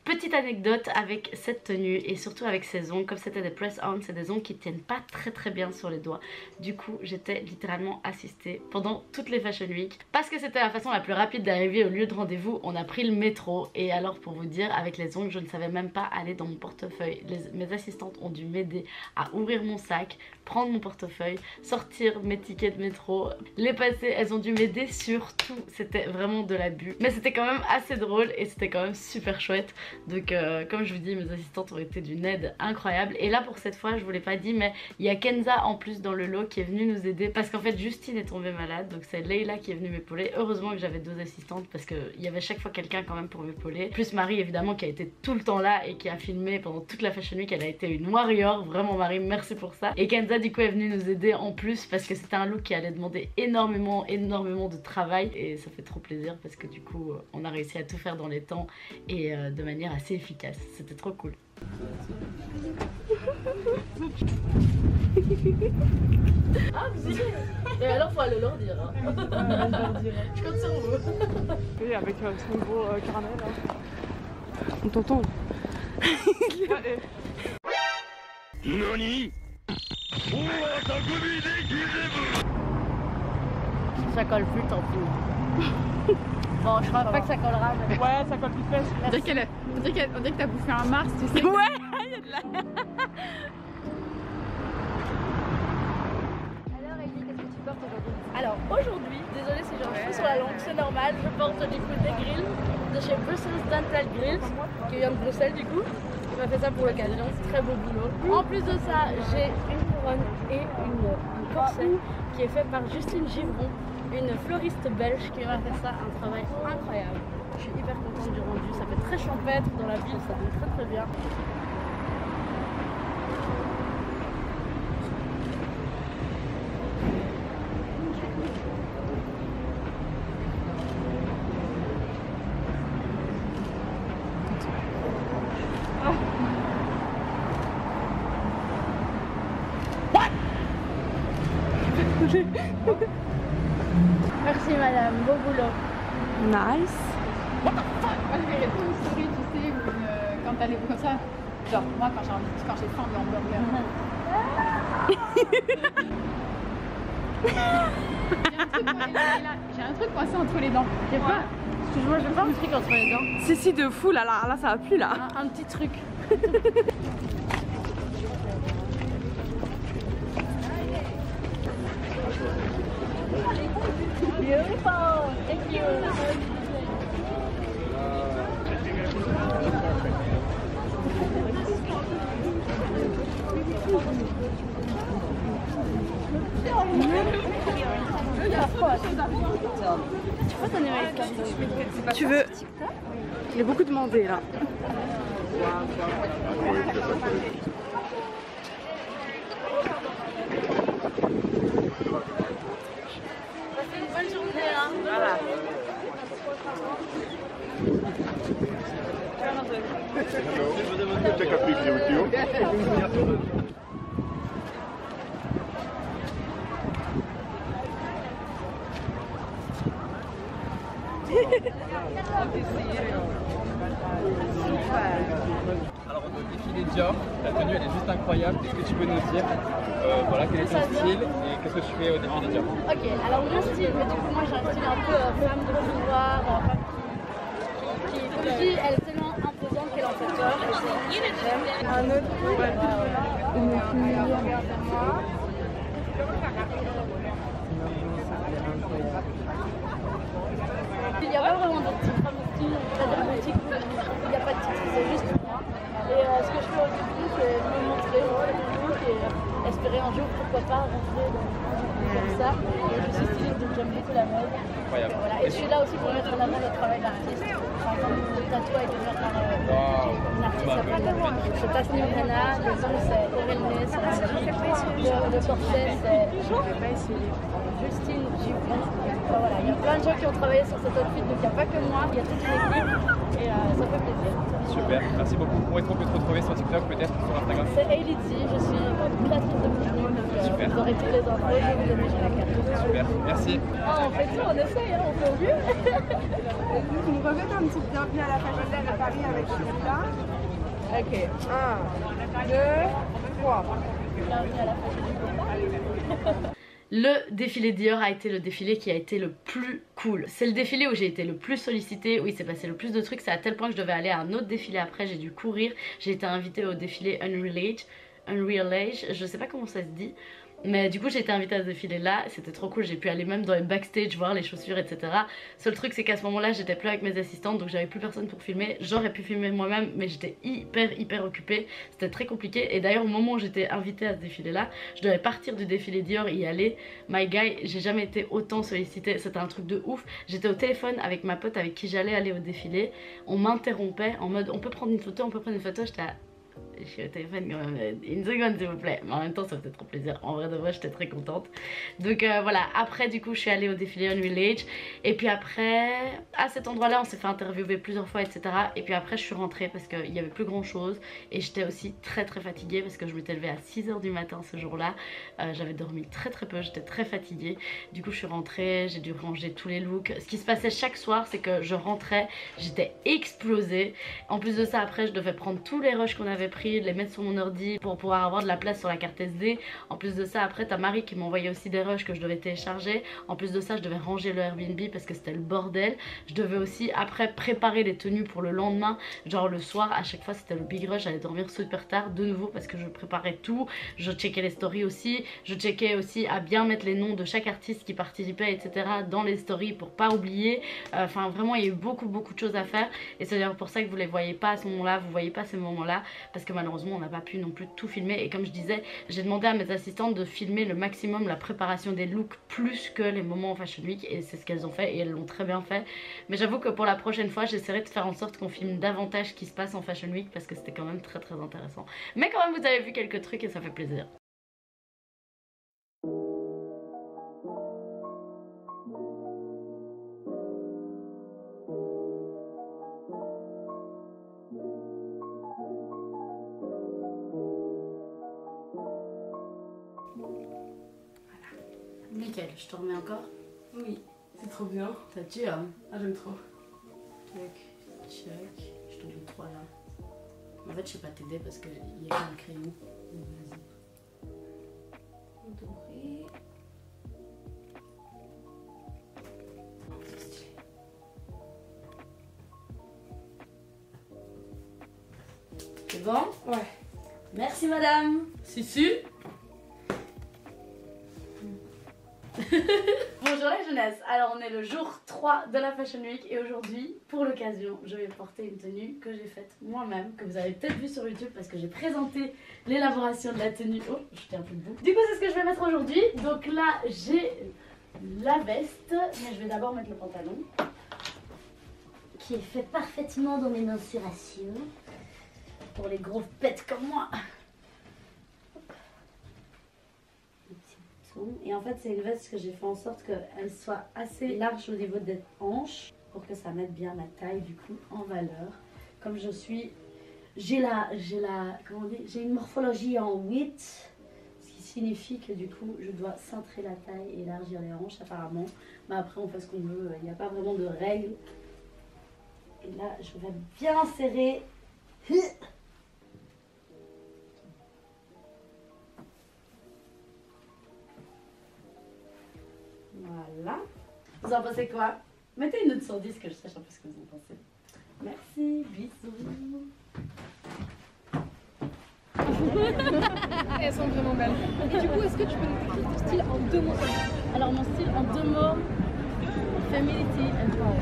Petite anecdote avec cette tenue et surtout avec ces ongles, comme c'était des press-on, c'est des ongles qui tiennent pas très bien sur les doigts. Du coup j'étais littéralement assistée pendant toutes les Fashion Week parce que c'était la façon la plus rapide d'arriver au lieu de rendez-vous. On a pris le métro et alors pour vous dire, avec les ongles je ne savais même pas aller dans mon portefeuille. Mes assistantes ont dû m'aider à ouvrir mon sac, prendre mon portefeuille, sortir mes tickets de métro, les passer. Elles ont dû m'aider sur tout, c'était vraiment de l'abus, mais c'était quand même assez drôle et c'était quand même super chouette. Donc comme je vous dis, mes assistantes ont été d'une aide incroyable. Et là pour cette fois, je vous l'ai pas dit, mais il y a Kenza en plus dans le lot qui est venue nous aider parce qu'en fait Justine est tombée malade. Donc c'est Leila qui est venue m'épauler. Heureusement que j'avais 2 assistantes parce qu'il y avait chaque fois quelqu'un quand même pour m'épauler. Plus Marie évidemment qui a été tout le temps là et qui a filmé pendant toute la Fashion Week. Elle a été une warrior, vraiment Marie, merci pour ça. Et Kenza du coup est venue nous aider en plus parce que c'était un look qui allait demander énormément de travail. Et ça fait trop plaisir parce que du coup on a réussi à tout faire dans les temps et de manière assez efficace, c'était trop cool. Ah vous y et alors faut aller leur dire hein. Je compte sur vous. Et avec ce nouveau caramel là. On t'entend. Nani? ça colle plus, tant pis. Bon, je crois pas que ça collera. Mais... Ouais, ça colle plus fait. On dirait que t'as bouffé un Mars, tu sais. Ouais, il y a de la... Alors Ellie, qu'est-ce que tu portes aujourd'hui? Alors aujourd'hui, désolée si j'ai un cheveu sur la langue, c'est normal, je porte du coup des grills de chez Brussels Dental Grills, qui vient de Bruxelles du coup. Il m'a fait ça pour l'occasion, c'est très beau boulot. En plus de ça, j'ai une couronne et un corset qui est fait par Justine Givron, une fleuriste belge qui m'a fait ça, un travail incroyable. Je suis hyper contente du rendu, ça fait très champêtre dans la ville, ça donne très très bien. Merci madame, beau boulot. Nice. Moi, je verrais trop une story, tu sais, où, quand t'as les comme ça. Genre, moi, quand j'ai faim de hamburger. J'ai un truc coincé entre les dents. J'ai pas. Excuse-moi, j'ai pas un truc entre les dents. Si, de fou, là, ça va plus, là. Un petit truc. Beautiful. Thank you. Tu veux... Il est beaucoup demandé, là. Passez une bonne journée, hein. Voilà. Hello. Take a picture with you. Alors, on est au défilé Dior. Ta tenue, elle est juste incroyable. Est-ce que tu peux nous dire voilà, quel est ton style et qu'est-ce que tu fais au défilé Dior? Ok, alors mon style, mais du coup moi j'ai un style un peu femme de pouvoir, femme qui comme je dis, elle est tellement imposante qu'elle en fait peur. J'aime. Un autre truc, une fille derrière moi. Il n'y a pas vraiment de titre à mon style, il n'y a pas de titre, c'est juste moi. Et ce que je fais au début, c'est me montrer mon look et espérer un jour, pourquoi pas, rentrer dans comme ça. Et je suis styliste, donc j'aime beaucoup la mode. Incroyable. Et, voilà. Et je suis là aussi pour mettre en avant le travail d'artiste. Par exemple, le tatouage a été fait par une artiste qui s'appelle Tasnim Hana, le son c'est Aurel Ness, le corset c'est Justine Givron. Enfin, voilà, il y a plein de gens qui ont travaillé sur cet outfit, donc il n'y a pas que moi, il y a toute une équipe et ça fait plaisir. Super, merci beaucoup. Où est-ce qu'on peut te retrouver sur TikTok, peut-être sur Instagram? C'est Elitzi, je suis créatrice de contenu, donc Super. vous aurez toutes les infos, je vais vous donner sur la carte. Super, merci. Ah, on fait tout, on essaye, hein, on fait au mieux. Vous nous refaites un petit bienvenue à la Fashion Week à Paris avec celui-là. Ok. 1, 2, 3. Bienvenue à la Fashion Week. Le défilé Dior a été le défilé qui a été le plus cool. C'est le défilé où j'ai été le plus sollicitée, où il s'est passé le plus de trucs. C'est à tel point que je devais aller à un autre défilé après, j'ai dû courir. J'ai été invitée au défilé Unreal Age, je sais pas comment ça se dit. Mais du coup j'ai été invitée à ce défilé là, c'était trop cool, j'ai pu aller même dans les backstage voir les chaussures etc. Seul truc c'est qu'à ce moment là j'étais plus avec mes assistantes, donc j'avais plus personne pour filmer. J'aurais pu filmer moi-même mais j'étais hyper occupée, c'était très compliqué. Et d'ailleurs au moment où j'étais invitée à ce défilé là, je devais partir du défilé Dior et y aller. My guy, j'ai jamais été autant sollicitée, c'était un truc de ouf. J'étais au téléphone avec ma pote avec qui j'allais aller au défilé, on m'interrompait en mode on peut prendre une photo, j'étais à... Je suis au téléphone quand même, une seconde s'il vous plaît. Mais en même temps ça faisait trop plaisir, en vrai de vrai j'étais très contente. Donc voilà, après du coup je suis allée au défilé Unreal Age. Et puis après, à cet endroit là on s'est fait interviewer plusieurs fois etc. Et puis après je suis rentrée parce qu'il n'y avait plus grand chose. Et j'étais aussi très fatiguée parce que je m'étais levée à 6 h du matin ce jour là. J'avais dormi très peu, j'étais très fatiguée. Du coup je suis rentrée, j'ai dû ranger tous les looks. Ce qui se passait chaque soir c'est que je rentrais, j'étais explosée. En plus de ça après je devais prendre tous les rushs qu'on avait pris écrit, de les mettre sur mon ordi pour pouvoir avoir de la place sur la carte SD. En plus de ça, après t'as Marie qui m'envoyait aussi des rushs que je devais télécharger. En plus de ça, je devais ranger le Airbnb parce que c'était le bordel. Je devais aussi après préparer les tenues pour le lendemain, genre le soir à chaque fois c'était le big rush, j'allais dormir super tard de nouveau parce que je préparais tout. Je checkais les stories aussi, je checkais aussi à bien mettre les noms de chaque artiste qui participait, etc. dans les stories pour pas oublier. Enfin vraiment il y a eu beaucoup de choses à faire et c'est d'ailleurs pour ça que vous les voyez pas à ce moment là, vous voyez pas ces moments là parce que malheureusement on n'a pas pu non plus tout filmer. Et comme je disais, j'ai demandé à mes assistantes de filmer le maximum la préparation des looks plus que les moments en Fashion Week et c'est ce qu'elles ont fait et elles l'ont très bien fait. Mais j'avoue que pour la prochaine fois j'essaierai de faire en sorte qu'on filme davantage ce qui se passe en Fashion Week parce que c'était quand même très intéressant. Mais quand même vous avez vu quelques trucs et ça fait plaisir. Nickel, je te remets encore? Oui, c'est trop bien. T'as tué hein? Ah, j'aime trop. Check, check. Je t'en donne 3 là. En fait, je sais pas t'aider parce qu'il y a qu'un crayon. Vas-y. Doré. C'est stylé. C'est bon? Ouais. Merci madame. Si. Bonjour la jeunesse, alors on est le jour 3 de la Fashion Week et aujourd'hui, pour l'occasion, je vais porter une tenue que j'ai faite moi-même, que vous avez peut-être vu sur YouTube parce que j'ai présenté l'élaboration de la tenue. Oh, j'étais un peu debout. Du coup, c'est ce que je vais mettre aujourd'hui. Donc là, j'ai la veste, mais je vais d'abord mettre le pantalon qui est fait parfaitement dans mes mensurations pour les gros pets comme moi. Et en fait c'est une veste que j'ai fait en sorte qu'elle soit assez large au niveau des hanches pour que ça mette bien ma taille du coup en valeur. Comme je suis, j'ai une morphologie en 8, ce qui signifie que du coup je dois cintrer la taille et élargir les hanches apparemment. Mais après on fait ce qu'on veut, il n'y a pas vraiment de règles. Et là je vais bien serrer. Voilà. Vous en pensez quoi? Mettez une note sur 10 que je sache un peu ce que vous en pensez. Merci, bisous. Elles sont vraiment belles. Et du coup, est-ce que tu peux nous décrire ton style en 2 mots? Alors mon style en 2 mots, Feminity and Power.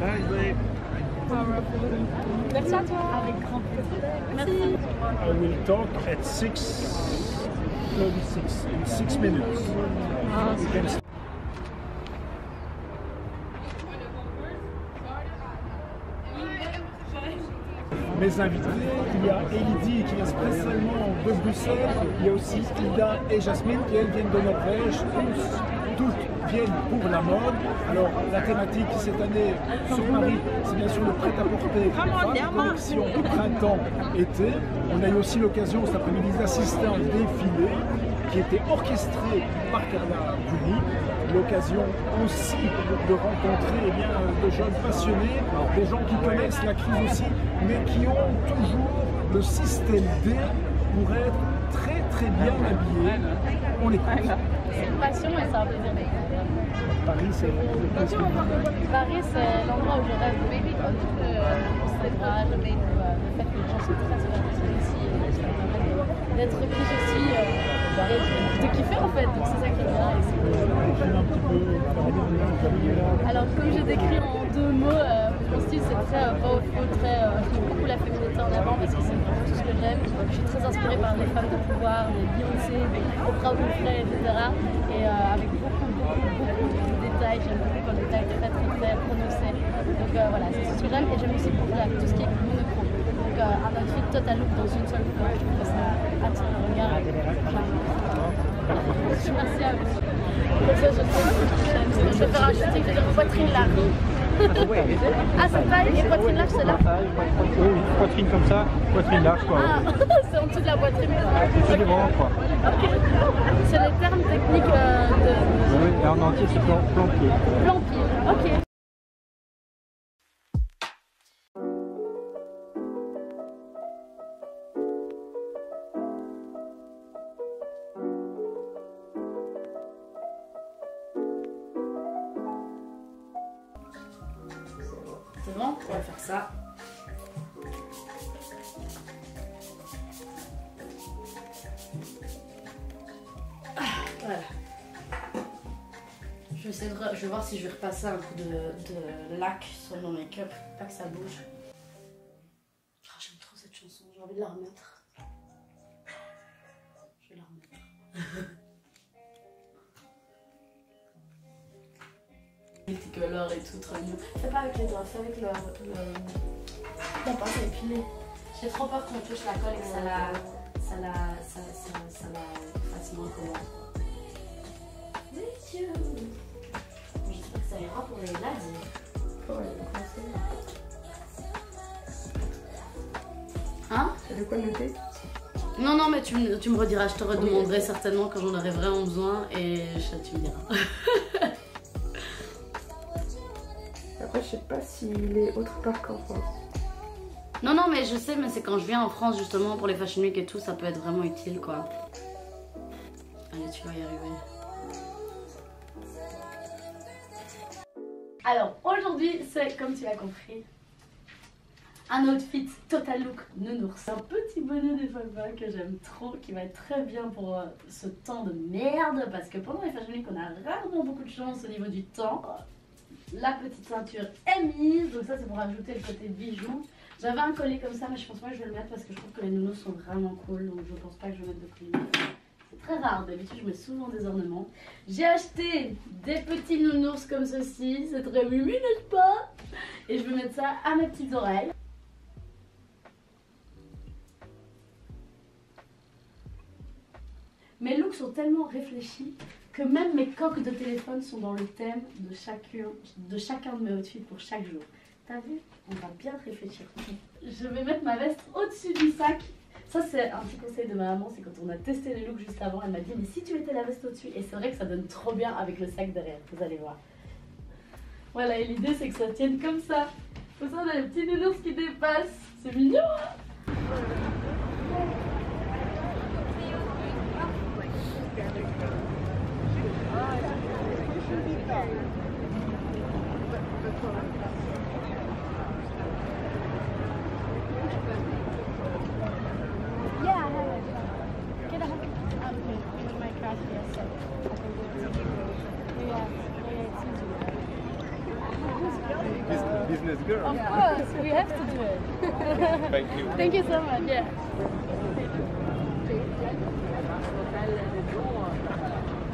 Merci à toi. Avec grand plaisir. Merci. I will talk at 6:36 in 6 minutes. Mes invités, il y a Elodie qui vient spécialement de Bruxelles, il y a aussi Hilda et Jasmine qui elles viennent de Norvège, toutes viennent pour la mode. Alors la thématique cette année sur Paris, c'est bien sûr le prêt-à-porter, collection printemps-été. On a eu aussi l'occasion cet après-midi d'assister à un défilé qui était orchestré par Carla Bruni. L'occasion aussi de rencontrer de jeunes passionnés, des gens qui connaissent la crise aussi, mais qui ont toujours le système D pour être très bien habillés. On les écoute. C'est une passion et c'est un plaisir d'être. Paris, c'est Paris, c'est l'endroit où je rêve. C'est vrai, le fait que les gens sont très intéressés ici, d'être riche aussi, de kiffer en fait. Donc c'est ça qui est bien. Alors comme j'ai décrit en 2 mots, mon style c'est très powerful, je mets beaucoup la féminité en avant parce que c'est vraiment tout ce que j'aime. Je suis très inspirée par les femmes de pouvoir, les Beyoncé, les Oprah Winfrey, etc. Et avec beaucoup de détails, j'aime beaucoup quand le détail est très prononcé. Donc voilà, c'est ce que j'aime et j'aime aussi beaucoup tout ce qui est monochrome. Donc un outfit total look dans une seule couleur, je trouve que ça attire le regard. Merci à vous. Comme ça, je vais faire un shooting de poitrine large. Ah, c'est pas les poitrines larges, c'est là? Oui, poitrine comme ça, poitrine large quoi. Ah, c'est en dessous de la poitrine. C'est des bras quoi. Ok. C'est les termes techniques de... Oui, et en entier c'est plan-pied. Plan-pied, ok. directement. On va faire ça. Voilà. Je vais voir si je vais repasser un coup de lac sur mon make-up, pas que ça bouge. Oh, j'aime trop cette chanson, j'ai envie de la remettre. Je vais la remettre. Multicolore et tout, trop mignon. Fais pas avec les doigts, fais avec la pince à épiler. J'ai trop peur qu'on touche la colle et que ça la fasse moins comment. J'espère que ça ira pour les ladis. Hein? T'as de quoi noter? Non, non, mais tu me rediras, je te redemanderai certainement quand j'en aurai vraiment besoin et tu me diras. Après, je sais pas s'il est autre part qu'en France. Non, non, mais je sais, mais c'est quand je viens en France justement pour les Fashion Week et tout, ça peut être vraiment utile quoi. Allez, tu vas y arriver. Alors aujourd'hui, c'est comme tu l'as compris, un outfit total look nounours. Un petit bonnet des Falba que j'aime trop, qui va être très bien pour ce temps de merde, parce que pendant les Fashion Week, on a rarement beaucoup de chance au niveau du temps. La petite ceinture est mise, donc ça c'est pour ajouter le côté bijoux. J'avais un collier comme ça, mais je pense pas que je vais le mettre parce que je trouve que les nounours sont vraiment cool, donc je pense pas que je vais mettre de collier. C'est très rare, d'habitude je mets souvent des ornements. J'ai acheté des petits nounours comme ceci, c'est très mimi, n'est-ce pas? Et je vais mettre ça à mes petites oreilles. Mes looks sont tellement réfléchis que même mes coques de téléphone sont dans le thème de chacun de mes outfits pour chaque jour. T'as vu? On va bien réfléchir. Je vais mettre ma veste au-dessus du sac. Ça c'est un petit conseil de ma maman, c'est quand on a testé les looks juste avant, elle m'a dit mais si tu mettais la veste au-dessus, et c'est vrai que ça donne trop bien avec le sac derrière, vous allez voir. Voilà, et l'idée c'est que ça tienne comme ça. Comme ça on a les petits nounours qui dépassent, c'est mignon hein? Business girl. Of course, we have to do it. Thank you. Thank you so much. Yeah.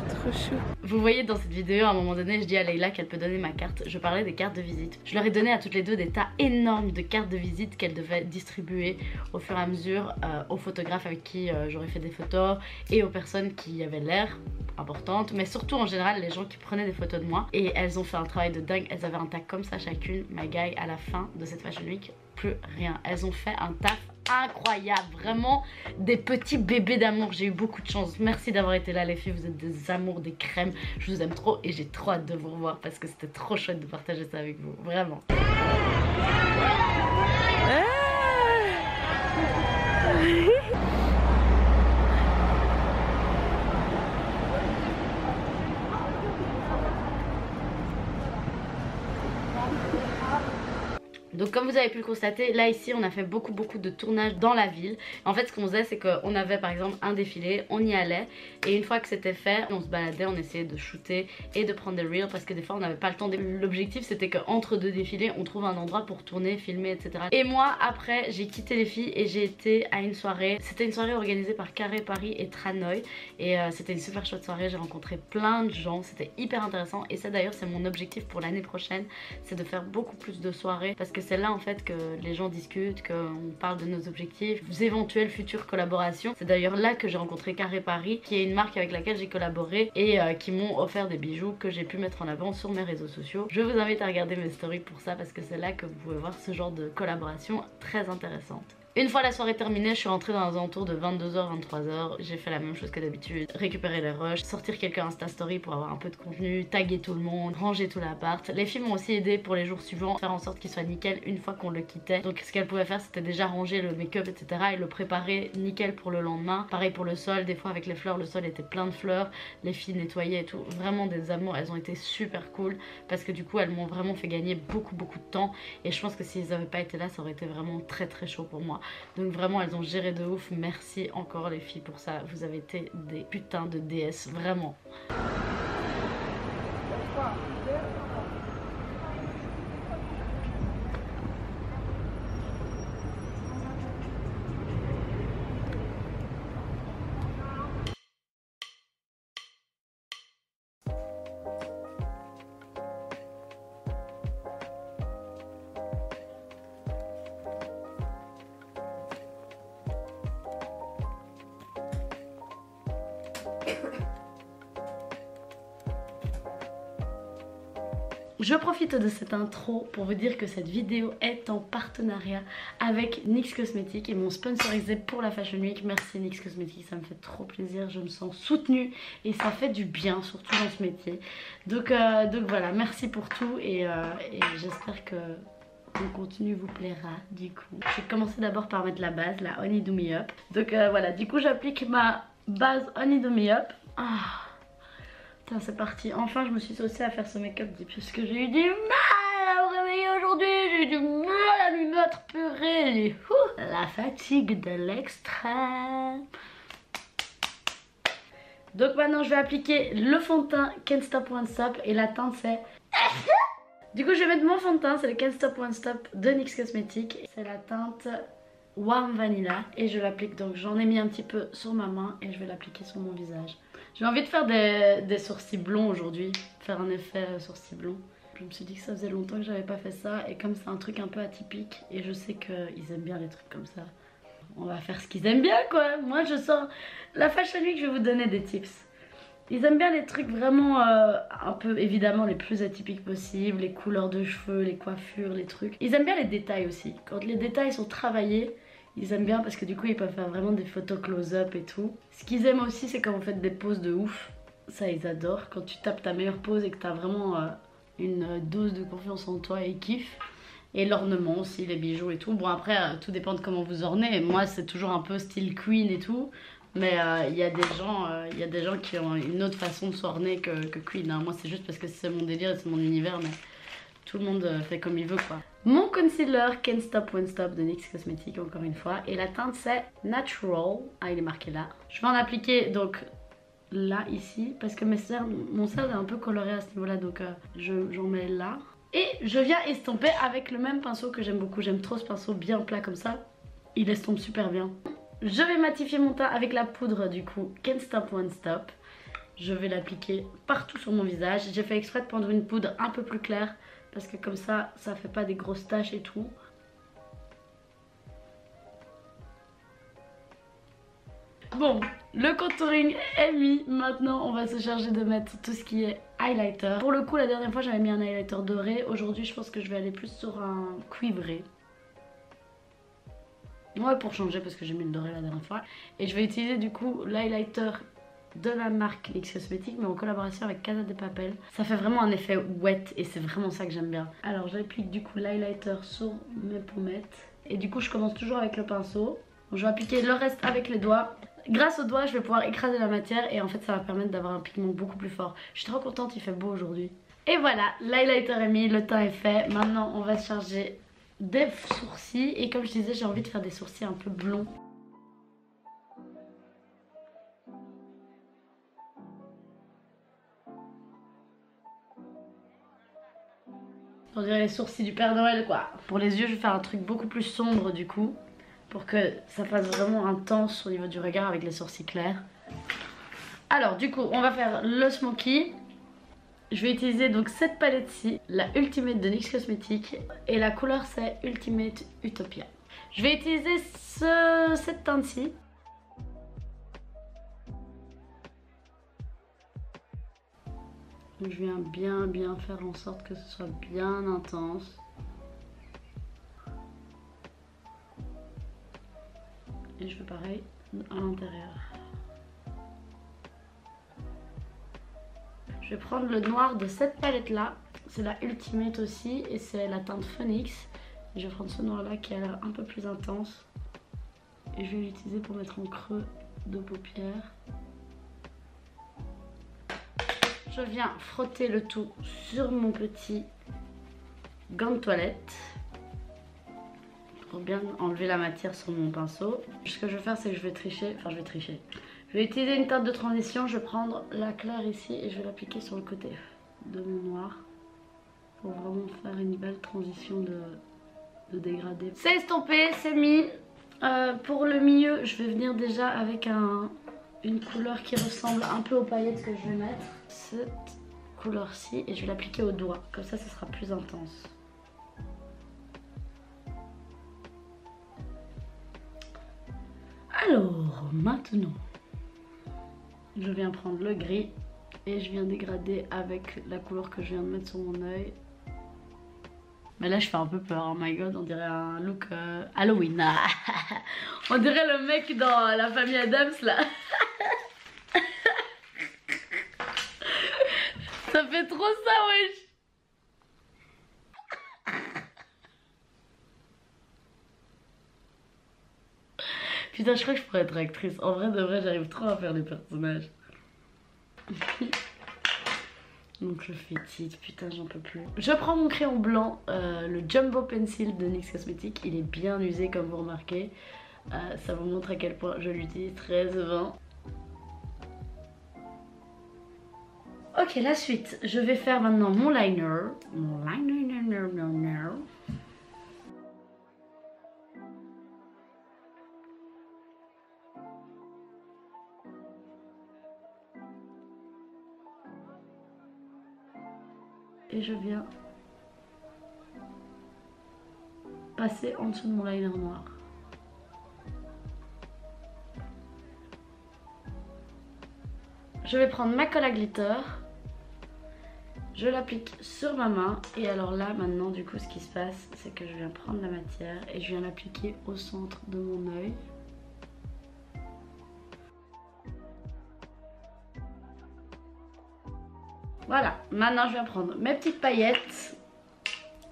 Trop chou. Vous voyez dans cette vidéo, à un moment donné, je dis à Leïla qu'elle peut donner ma carte. Je parlais des cartes de visite. Je leur ai donné à toutes les deux des tas énormes de cartes de visite qu'elles devaient distribuer au fur et à mesure aux photographes avec qui j'aurais fait des photos et aux personnes qui avaient l'air importantes, mais surtout en général les gens qui prenaient des photos de moi. Et elles ont fait un travail de dingue. Elles avaient un tag comme ça chacune. My guy, à la fin de cette Fashion Week, plus rien. Elles ont fait un taf incroyable, vraiment des petits bébés d'amour. J'ai eu beaucoup de chance. Merci d'avoir été là les filles, vous êtes des amours, des crèmes. Je vous aime trop et j'ai trop hâte de vous revoir parce que c'était trop chouette de partager ça avec vous, vraiment. Donc comme vous avez pu le constater, là ici on a fait beaucoup de tournages dans la ville. En fait ce qu'on faisait c'est qu'on avait par exemple un défilé, on y allait et une fois que c'était fait, on se baladait, on essayait de shooter et de prendre des reels parce que des fois on n'avait pas le temps. L'objectif c'était qu'entre deux défilés on trouve un endroit pour tourner, filmer, etc. Et moi après j'ai quitté les filles et j'ai été à une soirée. C'était une soirée organisée par Carré Paris et Tranoï et c'était une super chouette soirée. J'ai rencontré plein de gens, c'était hyper intéressant et ça d'ailleurs c'est mon objectif pour l'année prochaine, c'est de faire beaucoup plus de soirées parce que c'est là en fait que les gens discutent, qu'on parle de nos objectifs, des éventuelles futures collaborations. C'est d'ailleurs là que j'ai rencontré Carré Paris, qui est une marque avec laquelle j'ai collaboré et qui m'ont offert des bijoux que j'ai pu mettre en avant sur mes réseaux sociaux. Je vous invite à regarder mes stories pour ça parce que c'est là que vous pouvez voir ce genre de collaboration très intéressante. Une fois la soirée terminée, je suis rentrée dans un alentours de 22h, 23h. J'ai fait la même chose que d'habitude, récupérer les rushs, sortir quelques Insta Story pour avoir un peu de contenu, taguer tout le monde, ranger tout l'appart. Les filles m'ont aussi aidé pour les jours suivants, faire en sorte qu'il soit nickel une fois qu'on le quittait. Donc ce qu'elles pouvaient faire, c'était déjà ranger le make-up, etc. et le préparer nickel pour le lendemain. Pareil pour le sol, des fois avec les fleurs, le sol était plein de fleurs, les filles nettoyaient et tout. Vraiment des amours, elles ont été super cool parce que du coup elles m'ont vraiment fait gagner beaucoup de temps et je pense que s'ils n'avaient pas été là, ça aurait été vraiment très chaud pour moi. Donc vraiment elles ont géré de ouf, merci encore les filles pour ça, vous avez été des putains de déesses, vraiment. Je profite de cette intro pour vous dire que cette vidéo est en partenariat avec NYX Cosmetics et m'ont sponsorisé pour la Fashion Week. Merci NYX Cosmetics, ça me fait trop plaisir, je me sens soutenue et ça fait du bien, surtout dans ce métier. Donc voilà, merci pour tout et j'espère que mon contenu vous plaira du coup. Je vais commencer d'abord par mettre la base, la Honey Do Me Up. Donc voilà, du coup j'applique ma base Honey Do Me Up. C'est parti, enfin je me suis saucée à faire ce make-up puisque j'ai eu du mal à me réveiller aujourd'hui, j'ai eu du mal à lui mettre purée, la fatigue de l'extrême. Donc maintenant je vais appliquer le fond de teint Can't Stop Won't Stop et la teinte c'est... Du coup je vais mettre mon fond de teint, c'est le Can't Stop Won't Stop de NYX Cosmetics, c'est la teinte Warm Vanilla et je l'applique, donc j'en ai mis un petit peu sur ma main et je vais l'appliquer sur mon visage. J'ai envie de faire des sourcils blonds aujourd'hui, faire un effet sourcils blonds. Je me suis dit que ça faisait longtemps que j'avais pas fait ça et comme c'est un truc un peu atypique et je sais qu'ils aiment bien les trucs comme ça, on va faire ce qu'ils aiment bien quoi. Moi je sors la Fashion Week, je vais vous donner des tips. Ils aiment bien les trucs vraiment un peu évidemment les plus atypiques possibles, les couleurs de cheveux, les coiffures, les trucs. Ils aiment bien les détails aussi, quand les détails sont travaillés. Ils aiment bien parce que du coup ils peuvent faire vraiment des photos close-up et tout. Ce qu'ils aiment aussi c'est quand vous faites des poses de ouf. Ça ils adorent. Quand tu tapes ta meilleure pose et que t'as vraiment une dose de confiance en toi, ils kiffent. Et l'ornement aussi, les bijoux et tout. Bon après tout dépend de comment vous ornez. Moi c'est toujours un peu style queen et tout. Mais il y a des gens qui ont une autre façon de s'orner que queen. Hein. Moi c'est juste parce que c'est mon délire et c'est mon univers. Mais tout le monde fait comme il veut quoi. Mon concealer Can't Stop Won't Stop de NYX Cosmetics encore une fois. Et la teinte c'est Natural. Ah il est marqué là. Je vais en appliquer donc là ici. Parce que mon cercle est un peu coloré à ce niveau là. Donc j'en mets là. Et je viens estomper avec le même pinceau que j'aime beaucoup. J'aime trop ce pinceau bien plat comme ça. Il estompe super bien. Je vais matifier mon teint avec la poudre du coup Can't Stop Won't Stop. Je vais l'appliquer partout sur mon visage. J'ai fait exprès de prendre une poudre un peu plus claire. Parce que comme ça, ça fait pas des grosses taches et tout. Bon, le contouring est mis. Maintenant, on va se charger de mettre tout ce qui est highlighter. Pour le coup, la dernière fois, j'avais mis un highlighter doré. Aujourd'hui, je pense que je vais aller plus sur un cuivré. Ouais, pour changer parce que j'ai mis le doré la dernière fois. Et je vais utiliser du coup l'highlighter de la marque NYX Cosmetics mais en collaboration avec Casa de Papel. Ça fait vraiment un effet wet et c'est vraiment ça que j'aime bien. Alors j'applique du coup l'highlighter sur mes pommettes et du coup je commence toujours avec le pinceau. Donc, je vais appliquer le reste avec les doigts. Grâce aux doigts je vais pouvoir écraser la matière et en fait ça va permettre d'avoir un pigment beaucoup plus fort. Je suis trop contente, il fait beau aujourd'hui. Et voilà, l'highlighter est mis, le teint est fait. Maintenant on va se charger des sourcils et comme je disais j'ai envie de faire des sourcils un peu blonds. On dirait les sourcils du Père Noël quoi. Pour les yeux je vais faire un truc beaucoup plus sombre du coup. Pour que ça fasse vraiment intense au niveau du regard avec les sourcils clairs. Alors du coup on va faire le smoky. Je vais utiliser donc cette palette-ci, la Ultimate de NYX Cosmetics. Et la couleur c'est Ultimate Utopia. Je vais utiliser cette teinte-ci. Je viens bien faire en sorte que ce soit bien intense. Et je fais pareil à l'intérieur. Je vais prendre le noir de cette palette là. C'est la Ultimate aussi et c'est la teinte Phoenix. Je vais prendre ce noir là qui a l'air un peu plus intense. Et je vais l'utiliser pour mettre en creux de paupières. Je viens frotter le tout sur mon petit gant de toilette. Pour bien enlever la matière sur mon pinceau. Ce que je vais faire, c'est que je vais tricher. Enfin, je vais tricher. Je vais utiliser une teinte de transition. Je vais prendre la claire ici et je vais l'appliquer sur le côté de mon noir. Pour vraiment faire une belle transition de dégradé. C'est estompé, c'est mis. Pour le milieu, je vais venir déjà avec une couleur qui ressemble un peu aux paillettes que je vais mettre. Cette couleur-ci et je vais l'appliquer au doigt. Comme ça, ce sera plus intense. Alors, maintenant, je viens prendre le gris et je viens dégrader avec la couleur que je viens de mettre sur mon œil. Mais là, je fais un peu peur, oh my god, on dirait un look Halloween. On dirait le mec dans la famille Adams, là. Ça fait trop ça, wesh. Putain, je crois que je pourrais être actrice. En vrai, de vrai, j'arrive trop à faire des personnages. Donc je fais titre, putain, j'en peux plus. Je prends mon crayon blanc, le Jumbo Pencil de NYX Cosmetics. Il est bien usé, comme vous remarquez. Ça vous montre à quel point je l'utilise très souvent. Ok, la suite. Je vais faire maintenant mon liner. Mon liner. Et je viens passer en dessous de mon liner noir. Je vais prendre ma colle à glitter. Je l'applique sur ma main. Et alors là, maintenant, du coup, ce qui se passe, c'est que je viens prendre la matière et je viens l'appliquer au centre de mon œil. Voilà, maintenant je viens prendre mes petites paillettes.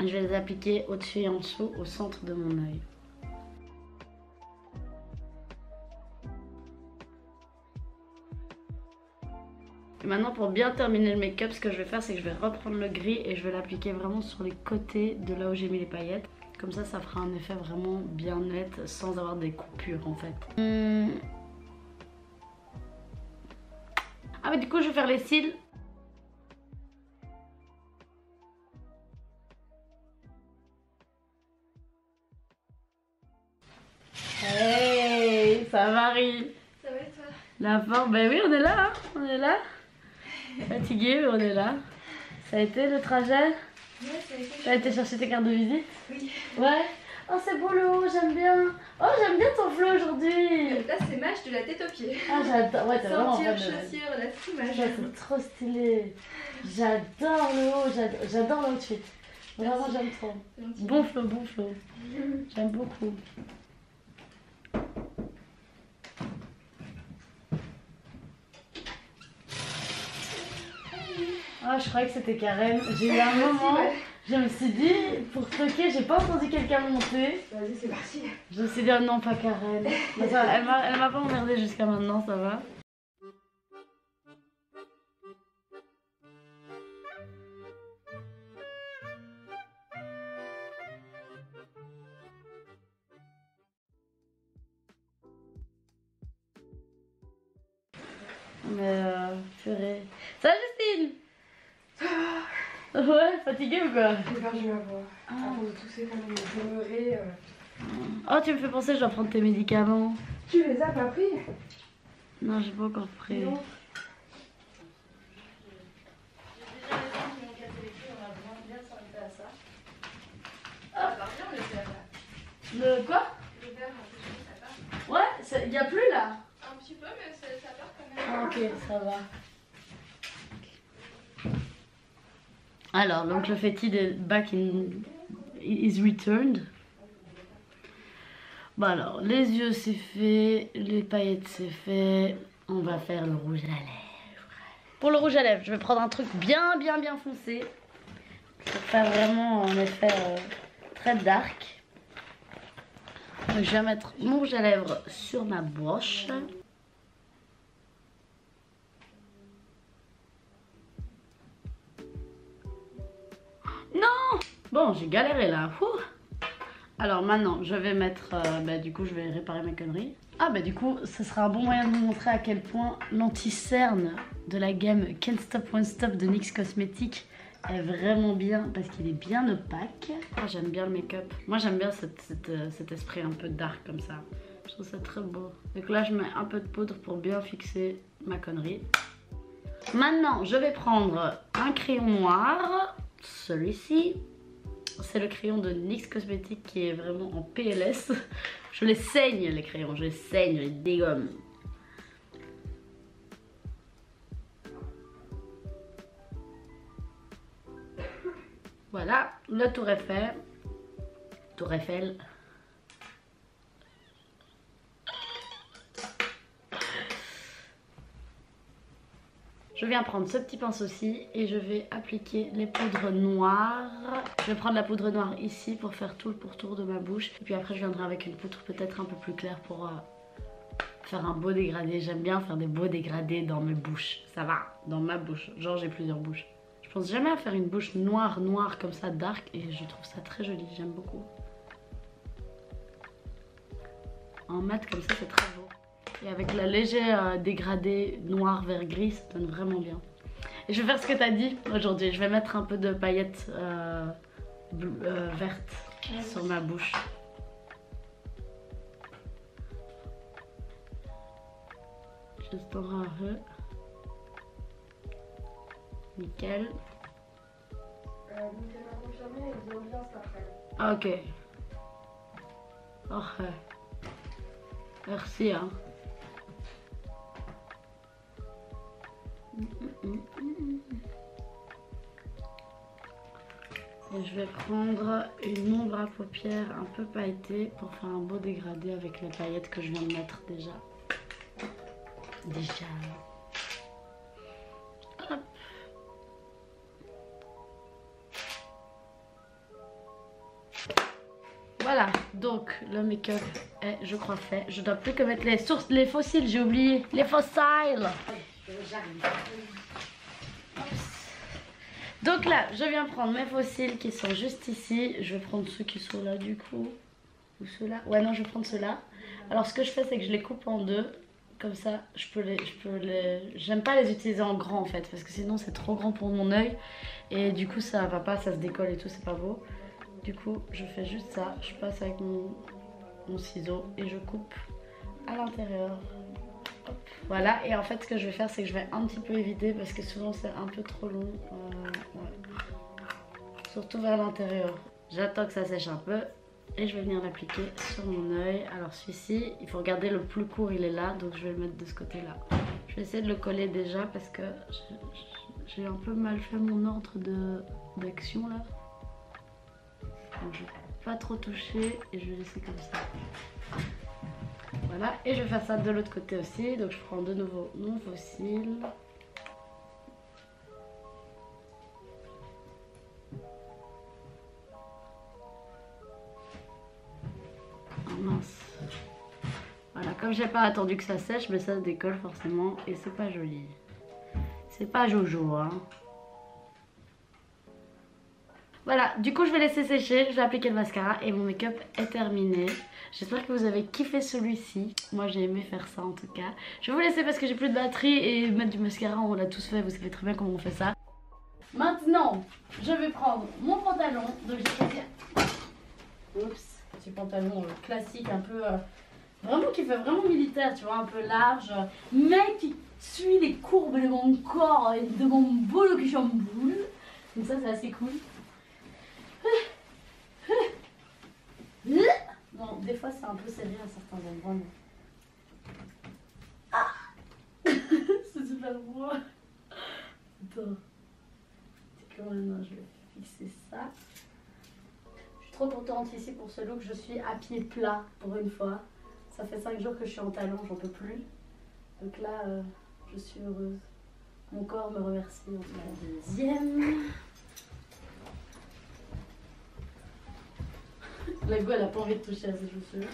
Je vais les appliquer au-dessus et en dessous, au centre de mon œil. Et maintenant, pour bien terminer le make-up, ce que je vais faire, c'est que je vais reprendre le gris et je vais l'appliquer vraiment sur les côtés de là où j'ai mis les paillettes. Comme ça, ça fera un effet vraiment bien net sans avoir des coupures en fait. Ah mais du coup, je vais faire les cils. Hey, ça Marie. Ça va et toi? La forme, ben oui, on est là, hein, on est là. Fatigué, mais on est là. Ça a été le trajet? Ouais, ça a été. T'as été chercher tes cartes de visite? Oui. Ouais. Oh, c'est beau le haut, j'aime bien. Oh, j'aime bien ton flow aujourd'hui. Là, c'est match de la tête aux pieds. Ah, j'adore. Ouais, t'es vraiment Ceinture, fan de... chaussures, la soumage. Ça, c'est trop stylé. J'adore le haut, j'adore l'outfit. Vraiment, j'aime trop. Bon flow, bon flow. J'aime beaucoup. Ah, je croyais que c'était Karen. J'ai eu un moment, je me suis dit, pour toquer, j'ai pas entendu quelqu'un monter. Vas-y, c'est parti. Je me suis dit, oh non, pas Karen. Mais ça, elle m'a pas emmerdée jusqu'à maintenant, ça va. Mais purée. Salut Justine. Ouais, fatiguée ou quoi? J'ai perdu ma voix. Ah, tout c'est quand même pleurer. Oh, tu me fais penser, je dois prendre tes médicaments. Tu les as pas pris? Non, j'ai pas encore pris. Non. Le quoi? Le verre, ça part. Ouais, il y a plus là. Un petit peu, mais ça part quand même. Ah, ok, ça va. Alors, donc le fétis de Back in is returned. Bon alors, les yeux c'est fait, les paillettes c'est fait. On va faire le rouge à lèvres. Pour le rouge à lèvres, je vais prendre un truc bien foncé. Pour faire vraiment un effet très dark. Donc je vais mettre mon rouge à lèvres sur ma broche. Non! Bon, j'ai galéré là. Ouh. Alors maintenant, je vais mettre... du coup, je vais réparer mes conneries. Ah bah du coup, ce sera un bon moyen de vous montrer à quel point l'anti-cerne de la gamme Can't Stop Won't Stop de NYX Cosmetics est vraiment bien parce qu'il est bien opaque. Ah, j'aime bien le make-up. Moi j'aime bien cet esprit un peu dark comme ça. Je trouve ça très beau. Donc là je mets un peu de poudre pour bien fixer ma connerie. Maintenant je vais prendre un crayon noir. Celui-ci. C'est le crayon de NYX Cosmetics qui est vraiment en PLS. Je les saigne les crayons, je les saigne, je les dégomme. Voilà, le tour est fait. Tour Eiffel. Je viens prendre ce petit pinceau-ci et je vais appliquer les poudres noires. Je vais prendre la poudre noire ici pour faire tout le pourtour de ma bouche. Et puis après je viendrai avec une poudre peut-être un peu plus claire pour faire un beau dégradé. J'aime bien faire des beaux dégradés dans mes bouches. Ça va, dans ma bouche. Genre j'ai plusieurs bouches. Je pense jamais à faire une bouche noire comme ça, dark. Et je trouve ça très joli, j'aime beaucoup. En mat comme ça c'est très beau. Et avec la légère dégradé noir vers gris, ça donne vraiment bien. Et je vais faire ce que tu as dit aujourd'hui. Je vais mettre un peu de paillettes vertes sur ma bouche. Juste un peu. Nickel. Ok. Ok. Merci hein. Et je vais prendre une ombre à paupières un peu pailletée pour faire un beau dégradé avec les paillettes que je viens de mettre déjà. Hop. Voilà, donc le make-up est, je crois, fait. Je dois plus que mettre les fossiles, j'ai oublié. Les fossiles. Donc là, je viens prendre mes fossiles qui sont juste ici. Je vais prendre ceux qui sont là du coup. Ou ceux-là. Ouais, non, je vais prendre ceux-là. Alors ce que je fais, c'est que je les coupe en deux. Comme ça, j'aime pas les utiliser en grand en fait. Parce que sinon, c'est trop grand pour mon œil. Et du coup, ça va pas, ça se décolle et tout, c'est pas beau. Du coup, je fais juste ça. Je passe avec mon ciseau et je coupe à l'intérieur. Voilà, et en fait, ce que je vais faire, c'est que je vais un petit peu éviter parce que souvent c'est un peu trop long. Ouais. Surtout vers l'intérieur. J'attends que ça sèche un peu et je vais venir l'appliquer sur mon œil. Alors, celui-ci, il faut regarder le plus court, il est là, donc je vais le mettre de ce côté-là. Je vais essayer de le coller déjà parce que j'ai un peu mal fait mon ordre d'action là. Donc je vais pas trop toucher et je vais laisser comme ça. Voilà, et je vais faire ça de l'autre côté aussi. Donc je prends de nouveau mon fossile. Oh mince. Voilà, comme j'ai pas attendu que ça sèche, mais ça se décolle forcément et c'est pas joli. C'est pas jojo hein. Voilà, du coup je vais laisser sécher, je vais appliquer le mascara et mon make-up est terminé. J'espère que vous avez kiffé celui-ci. Moi j'ai aimé faire ça en tout cas. Je vais vous laisser parce que j'ai plus de batterie et mettre du mascara, on l'a tous fait, vous savez très bien comment on fait ça. Maintenant, je vais prendre mon pantalon. Donc j'ai choisi... Oups, petit pantalon classique un peu... vraiment qui fait vraiment militaire, tu vois, un peu large. Mais qui suit les courbes de mon corps et de mon boulot qui chamboule. Donc ça c'est assez cool. Bon, des fois c'est un peu serré à certains endroits, mais... Ah c'est super beau. Attends. C'est quand même... Je vais fixer ça. Je suis trop contente ici pour ce look. Je suis à pied plat pour une fois. Ça fait 5 jours que je suis en talons, j'en peux plus. Donc là, je suis heureuse. Mon corps me remercie. La deuxième. La go, elle a pas envie de toucher à ses chaussures.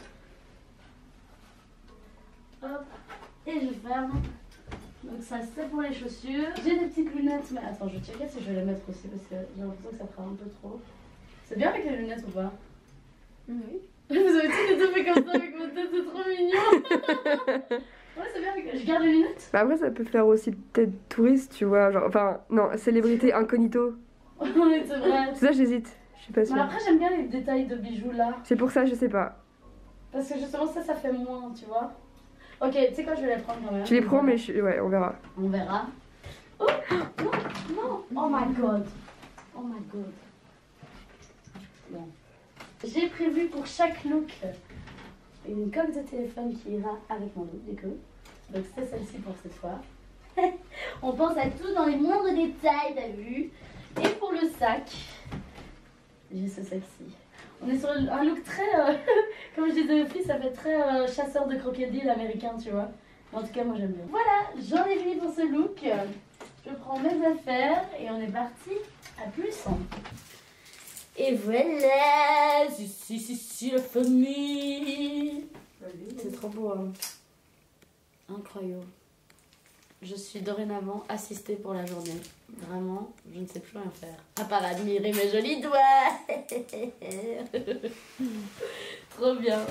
Hop. Et je ferme. Donc ça c'est pour les chaussures. J'ai des petites lunettes, mais attends, je vais checker si je vais les mettre aussi parce que j'ai l'impression que ça fera un peu trop. C'est bien avec les lunettes ou pas? Oui. Vous avez tous les deux fait comme ça avec votre tête, c'est trop mignon. Ouais, c'est bien avec... Je garde les lunettes. Bah après ça peut faire aussi peut-être touriste, tu vois, genre, enfin, non, célébrité incognito. Oui, c'est vrai. C'est ça, j'hésite, je suis pas sûre. Mais après j'aime bien les détails de bijoux là. C'est pour ça, je sais pas. Parce que justement ça fait moins, tu vois. Ok, tu sais quoi, je vais les prendre quand même. Tu les prends, mais ouais, on verra. On verra. Oh non, non. Oh my god. Oh my god. Bon. J'ai prévu pour chaque look une coque de téléphone qui ira avec mon look du coup. Donc c'est celle-ci pour cette fois. On pense à tout dans les moindres détails, t'as vu. Et pour le sac, j'ai ce sac-ci. On est sur un look très, comme je disais aux filles, ça fait très chasseur de crocodiles américain, tu vois. En tout cas, moi j'aime bien. Voilà, j'en ai fini pour ce look. Je prends mes affaires et on est parti. À plus. Et voilà, c'est la famille. C'est trop beau, hein. Incroyable. Je suis dorénavant assistée pour la journée. Vraiment, je ne sais plus rien faire. À part admirer mes jolis doigts. Trop bien.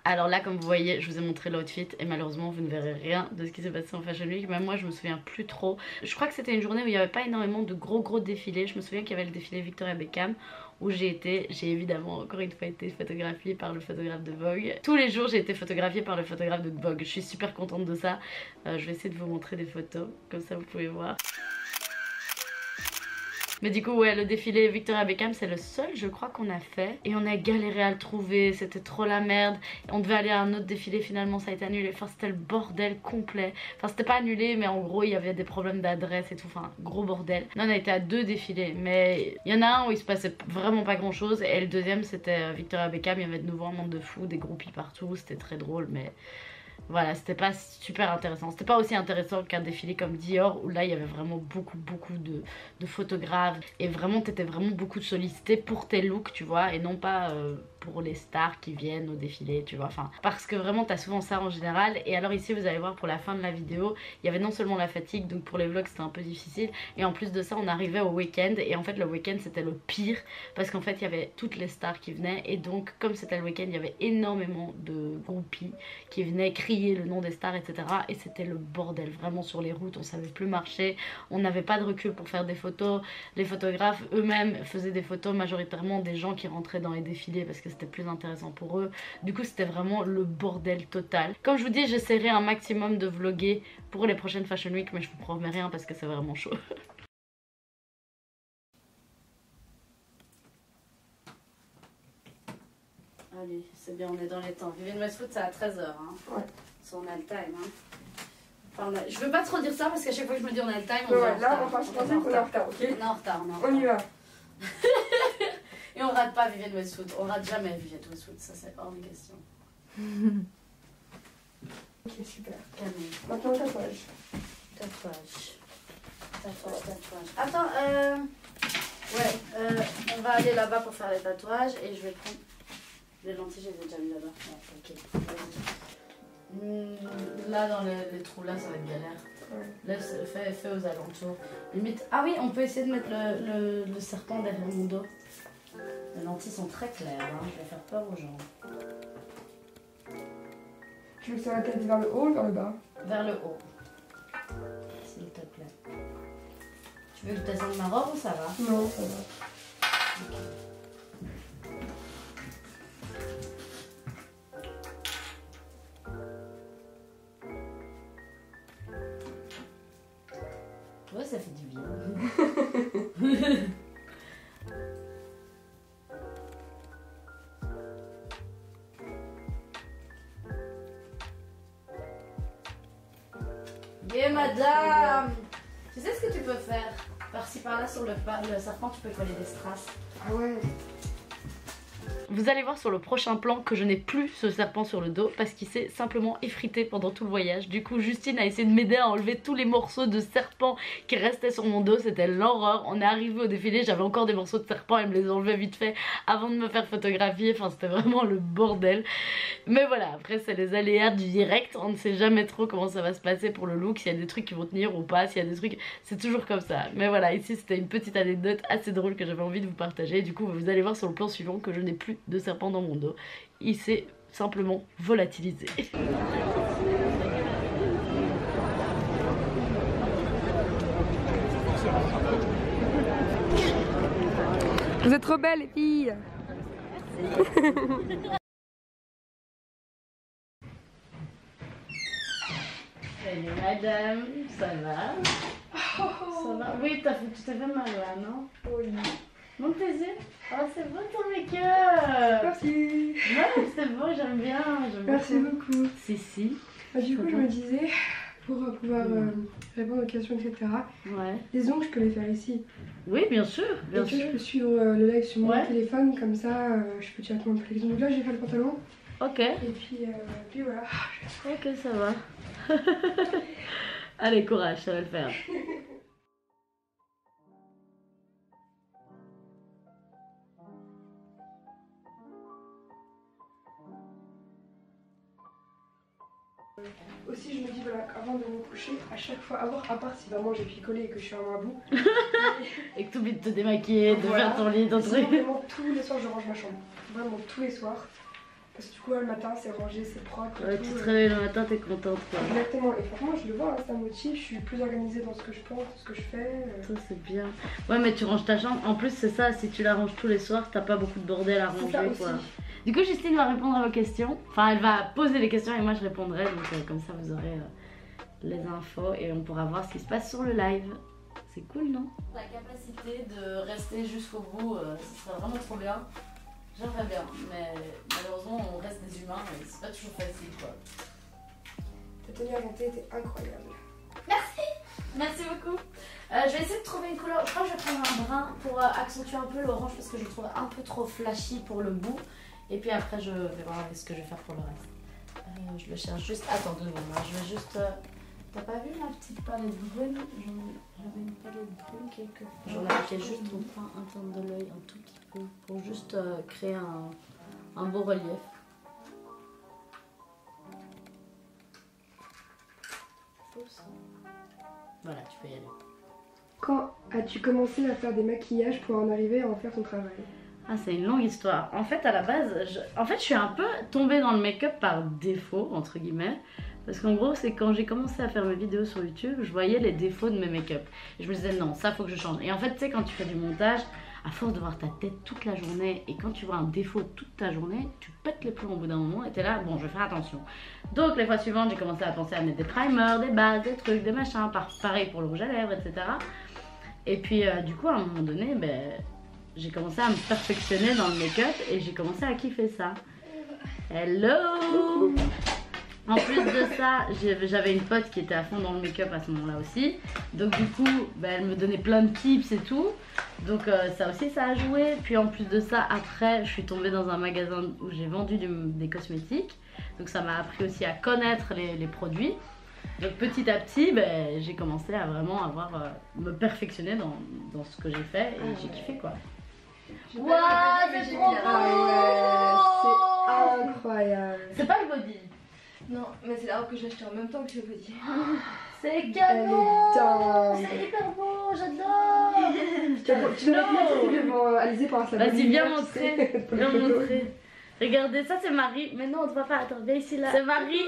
Alors là, comme vous voyez, je vous ai montré l'outfit et malheureusement, vous ne verrez rien de ce qui s'est passé en Fashion Week. Même moi, je me souviens plus trop. Je crois que c'était une journée où il n'y avait pas énormément de gros défilés. Je me souviens qu'il y avait le défilé Victoria Beckham où j'ai été. J'ai évidemment encore une fois été photographiée par le photographe de Vogue. Tous les jours, j'ai été photographiée par le photographe de Vogue. Je suis super contente de ça. Je vais essayer de vous montrer des photos. Comme ça, vous pouvez voir. Mais du coup ouais, le défilé Victoria Beckham c'est le seul je crois qu'on a fait. Et on a galéré à le trouver, c'était trop la merde. On devait aller à un autre défilé, finalement ça a été annulé. Enfin c'était le bordel complet. Enfin c'était pas annulé mais en gros il y avait des problèmes d'adresse et tout. Enfin gros bordel. Là on a été à 2 défilés. Mais il y en a un où il se passait vraiment pas grand chose. Et le deuxième c'était Victoria Beckham. Il y avait de nouveau un monde de fous, des groupies partout. C'était très drôle mais... Voilà, c'était pas super intéressant. C'était pas aussi intéressant qu'un défilé comme Dior où là il y avait vraiment beaucoup de photographes. Et vraiment t'étais vraiment beaucoup sollicité pour tes looks, tu vois. Et non pas pour les stars qui viennent au défilé, tu vois. Enfin, parce que vraiment t'as souvent ça en général. Et alors ici vous allez voir pour la fin de la vidéo, il y avait non seulement la fatigue, donc pour les vlogs c'était un peu difficile. Et en plus de ça on arrivait au week-end. Et en fait le week-end c'était le pire. Parce qu'en fait il y avait toutes les stars qui venaient. Et donc comme c'était le week-end il y avait énormément de groupies qui venaient crier le nom des stars etc. Et c'était le bordel vraiment sur les routes, on savait plus marcher, on n'avait pas de recul pour faire des photos. Les photographes eux-mêmes faisaient des photos majoritairement des gens qui rentraient dans les défilés parce que c'était plus intéressant pour eux. Du coup c'était vraiment le bordel total. Comme je vous dis, j'essaierai un maximum de vlogger pour les prochaines Fashion Week, mais je vous promets rien parce que c'est vraiment chaud. Allez, c'est bien, on est dans les temps. Vivienne Westwood, c'est à 13h. Hein. Ouais. C'est on a le time. Hein. Enfin, je veux pas trop dire ça parce qu'à chaque fois que je me dis on a le time, on est en retard. Là, on passe qu'on est en retard, ok? On est en retard, on est en retard. On y va. Et on rate pas Vivienne Westwood. On rate jamais Vivienne Westwood, ça c'est hors de question. Ok, super. Camille. Maintenant, tatouage. Tatouage. Attends, on va aller là-bas pour faire les tatouages et je vais prendre les lentilles, je les ai déjà mis là-bas. Ouais, ok, vas-y. Là, dans les trous, là, ça va être galère. Ouais. Laisse, fais aux alentours. Limite. Ah oui, on peut essayer de mettre le serpent derrière mon dos. Les lentilles sont très claires, hein. Je vais faire peur aux gens. Tu veux que ça la tête vers le haut ou vers le bas? Vers le haut. S'il te plaît. Tu veux que je descende ma robe ou ça va? Non, ça va. Okay. Ouais, ça fait du bien. Bien, madame. Tu sais ce que tu peux faire? Par-ci par-là sur le serpent, tu peux coller des strass. Ah ouais. Vous allez voir sur le prochain plan que je n'ai plus ce serpent sur le dos parce qu'il s'est simplement effrité pendant tout le voyage. Du coup Justine a essayé de m'aider à enlever tous les morceaux de serpent qui restaient sur mon dos, c'était l'horreur. On est arrivé au défilé, j'avais encore des morceaux de serpent, elle me les enlevait vite fait avant de me faire photographier, enfin c'était vraiment le bordel. Mais voilà, après c'est les aléas du direct, on ne sait jamais trop comment ça va se passer pour le look, s'il y a des trucs qui vont tenir ou pas, s'il y a des trucs, c'est toujours comme ça. Mais voilà, ici c'était une petite anecdote assez drôle que j'avais envie de vous partager. Du coup vous allez voir sur le plan suivant que je n'ai plus de serpent dans mon dos, il s'est simplement volatilisé. Vous êtes trop belles les filles. Salut madame, ça va? Ça va? Oui, tu t'es fait mal là, non? Oui. Monte tes yeux. Oh, c'est beau ton make-up. Merci. Ouais, c'est beau, j'aime bien. Merci beaucoup. Si. Du coup, je me disais, pour pouvoir répondre aux questions, etc. Ouais. Les ongles, je peux les faire ici. Oui, bien sûr, bien Et sûr. je peux suivre le live sur mon téléphone, comme ça, je peux directement me faire les ongles. Donc là, j'ai fait le pantalon. Ok. Et puis voilà. Ok, ça va. Allez, courage, ça va le faire. Aussi, je me dis, voilà, avant de me coucher, à chaque fois, à part si vraiment j'ai picolé et que je suis un mabou. Et que tu oublies de te démaquiller, de faire ton lit, ton truc. Vraiment, tous les soirs, je range ma chambre. Vraiment, tous les soirs. Parce que du coup, le matin, c'est rangé, c'est propre. Ouais, tu te réveilles le matin, t'es contente quoi. Exactement, et franchement, je le vois, hein, ça me motive. Je suis plus organisée dans ce que je pense, dans ce que je fais. Ça, c'est bien. Ouais, mais tu ranges ta chambre. En plus, c'est ça, si tu la ranges tous les soirs, t'as pas beaucoup de bordel à ranger quoi. Du coup, Justine va répondre à vos questions. Enfin, elle va poser les questions et moi je répondrai. Donc, comme ça, vous aurez les infos et on pourra voir ce qui se passe sur le live. C'est cool, non? La capacité de rester jusqu'au bout, ce serait vraiment trop bien. J'aimerais bien, mais malheureusement, on reste des humains et c'est pas toujours facile, quoi. Ta tenue à monter était incroyable. Merci! Merci beaucoup. Je vais essayer de trouver une couleur. Je crois que je vais prendre un brun pour accentuer un peu l'orange parce que je le trouve un peu trop flashy pour le bout. Et puis après, je vais voir ce que je vais faire pour le reste. Je le cherche juste. Attends, devant moi. Je vais juste. T'as pas vu ma petite palette brune? J'avais une palette brune quelque part. J'en appliquais juste au point interne de l'œil un tout petit peu pour juste créer un beau relief. Voilà, tu peux y aller. Quand as-tu commencé à faire des maquillages pour en arriver à en faire ton travail? Ah, c'est une longue histoire. En fait, à la base, je suis un peu tombée dans le make-up par défaut, entre guillemets. Parce qu'en gros, c'est quand j'ai commencé à faire mes vidéos sur YouTube, je voyais les défauts de mes make-up. Et je me disais, non, ça faut que je change. Et en fait, tu sais, quand tu fais du montage, à force de voir ta tête toute la journée, et quand tu vois un défaut toute ta journée, tu pètes les plombs au bout d'un moment, et t'es là, bon, je vais faire attention. Donc, les fois suivantes, j'ai commencé à penser à mettre des primers, des bases, des trucs, des machins, pareil pour le rouge à lèvres, etc. Et puis, du coup, à un moment donné, ben, j'ai commencé à me perfectionner dans le make-up, et j'ai commencé à kiffer ça. Hello! En plus de ça, j'avais une pote qui était à fond dans le make-up à ce moment-là aussi. Donc du coup, bah, elle me donnait plein de tips et tout. Donc ça aussi, ça a joué. Puis en plus de ça, après, je suis tombée dans un magasin où j'ai vendu des cosmétiques. Donc ça m'a appris aussi à connaître les produits. Donc petit à petit, bah, j'ai commencé à vraiment me perfectionner dans ce que j'ai fait. Et j'ai kiffé quoi. Waouh, c'est trop beau! C'est incroyable. C'est pas le body. Non, mais c'est la robe que j'ai achetée en même temps que je vous dis. C'est cadeau! C'est hyper beau, j'adore! Tu dois mettre devant Alizé pour sa. Vas-y, viens montrer. Viens montrer. Regardez, ça c'est Marie. Mais non, on ne voit pas. Attends, viens ici là. C'est Marie.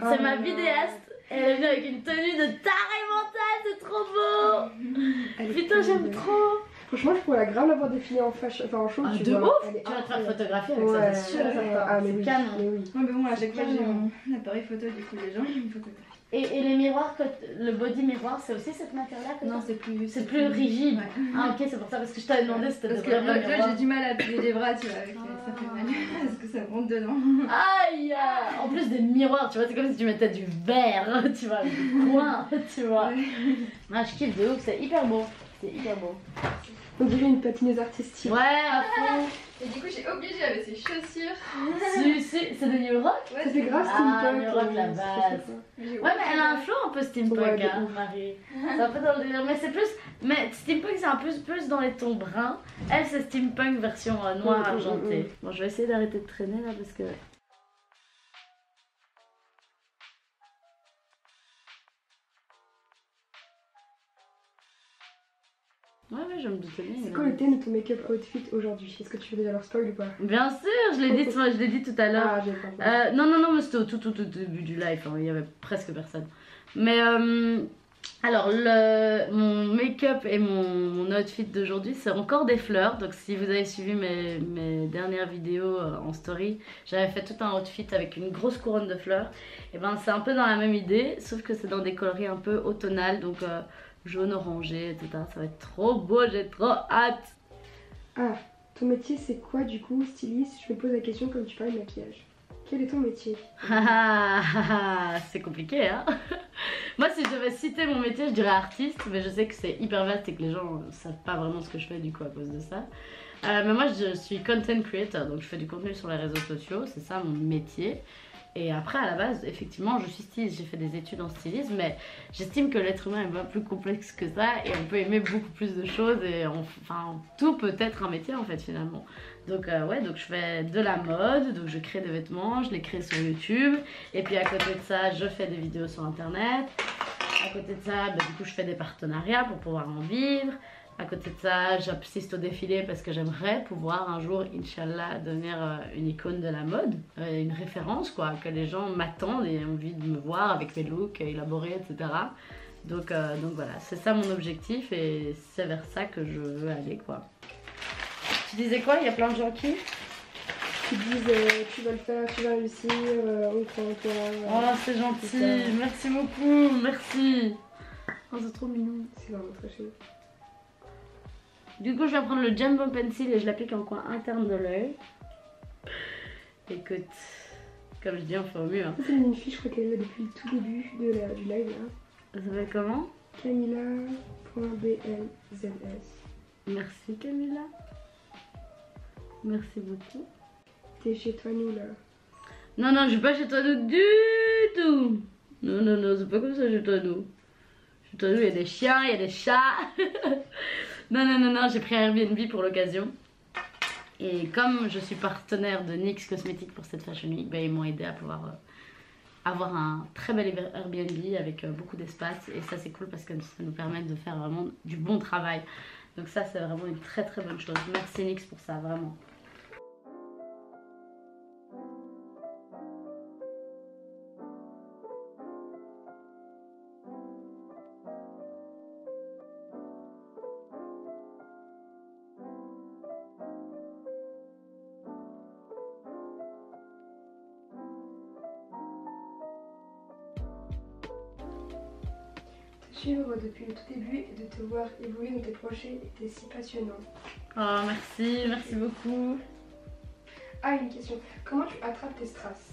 C'est ma vidéaste. Elle est venue avec une tenue de taré mentale, c'est trop beau! Putain, j'aime trop! Franchement, je pourrais grave l'avoir défilée en fashion, enfin en show. Ah, tu de vois, ouf! Tu vas te faire photographier avec ça, c'est sûr. Ah, mais oui. Canon. Mais oui. Ouais, mais bon, à chaque fois j'ai mon appareil photo, du coup les gens ils me photographient. Et les miroirs, le body miroir, c'est aussi cette matière-là que Non, c'est plus rigide. Ouais. Ah, ok, c'est pour ça, parce que je t'avais demandé si c'était parce de que vrai miroir. j'ai du mal à plier les bras, tu vois, avec ça fait mal. Parce que ça monte dedans. Aïe! En plus des miroirs, tu vois, c'est comme si tu mettais du verre, tu vois, du coin, tu vois. Ah, je kiffe de ouf, c'est hyper beau. C'est hyper beau. On dirait une patineuse artistique. Ouais, à fond. Et du coup, j'ai oublié, j'avais ces chaussures. C'est de New Rock? Ouais, Ça fait grave Ah, steampunk. New Rock, la base. Ouais, mais elle a un flow un peu steampunk, Ouais, de hein, ouf. Marie. C'est un peu dans le délire. Mais c'est plus. Mais steampunk, c'est un peu plus dans les tons bruns. Elle, c'est steampunk version noir argenté. Bon, je vais essayer d'arrêter de traîner là parce que. Ouais, je me doutais bien. C'est quoi le thème de ton make-up outfit aujourd'hui? Est-ce que tu veux déjà leur spoil ou pas? Bien sûr, je l'ai dit tout à l'heure. Ah, j'ai pas. Non, mais c'était au tout début du live, hein, il y avait presque personne. Mais alors, mon make-up et mon outfit d'aujourd'hui, c'est encore des fleurs. Donc, si vous avez suivi mes dernières vidéos en story, j'avais fait tout un outfit avec une grosse couronne de fleurs. Et ben, c'est un peu dans la même idée, sauf que c'est dans des coloris un peu automnales, donc jaune, orangé, etc. Ça va être trop beau, j'ai trop hâte. Ah, ton métier c'est quoi du coup, styliste? Je me pose la question comme tu parlais de maquillage. Quel est ton métier? C'est compliqué, hein. Moi, si je devais citer mon métier, je dirais artiste, mais je sais que c'est hyper vaste et que les gens ne savent pas vraiment ce que je fais du coup à cause de ça. Mais moi, je suis content creator, donc je fais du contenu sur les réseaux sociaux, c'est ça mon métier. Et après, à la base, effectivement, je suis styliste, j'ai fait des études en stylisme, mais j'estime que l'être humain est bien plus complexe que ça et on peut aimer beaucoup plus de choses et enfin, tout peut être un métier en fait finalement. Donc ouais, donc je fais de la mode, donc je crée des vêtements, je les crée sur YouTube et puis à côté de ça, je fais des vidéos sur internet. À côté de ça, du coup, je fais des partenariats pour pouvoir en vivre. À côté de ça, j'assiste au défilé parce que j'aimerais pouvoir un jour, Inch'Allah, devenir une icône de la mode, une référence quoi, que les gens m'attendent et ont envie de me voir avec mes looks élaborés, etc. Donc voilà, c'est ça mon objectif et c'est vers ça que je veux aller quoi. Tu disais quoi? Il y a plein de gens qui disent tu vas le faire, tu vas réussir, on croit en toi. Oh, c'est gentil, merci beaucoup, merci. Oh, c'est trop mignon. C'est vraiment très chouette. Du coup, je vais prendre le Jumbo Pencil et je l'applique en coin interne de l'œil. Écoute, comme je dis, on fait au mieux. Hein. C'est une fille, je crois qu'elle est là depuis le tout début du live là. Ça s'appelle comment? Camilla.blzs. Merci Camilla. Merci beaucoup. T'es chez toi nous là. Non, je suis pas chez toi nous du tout. Non, c'est pas comme ça chez toi nous. Chez toi nous, il y a des chiens, il y a des chats. Non, j'ai pris un Airbnb pour l'occasion. Et comme je suis partenaire de NYX Cosmetics pour cette Fashion Week, ils m'ont aidé à pouvoir avoir un très bel Airbnb avec beaucoup d'espace. Et ça c'est cool parce que ça nous permet de faire vraiment du bon travail. Donc ça c'est vraiment une très bonne chose. Merci NYX pour ça, vraiment. Suivre depuis le tout début et de te voir évoluer dans tes projets était si passionnant. Oh merci beaucoup. Ah, une question, comment tu attrapes tes strass?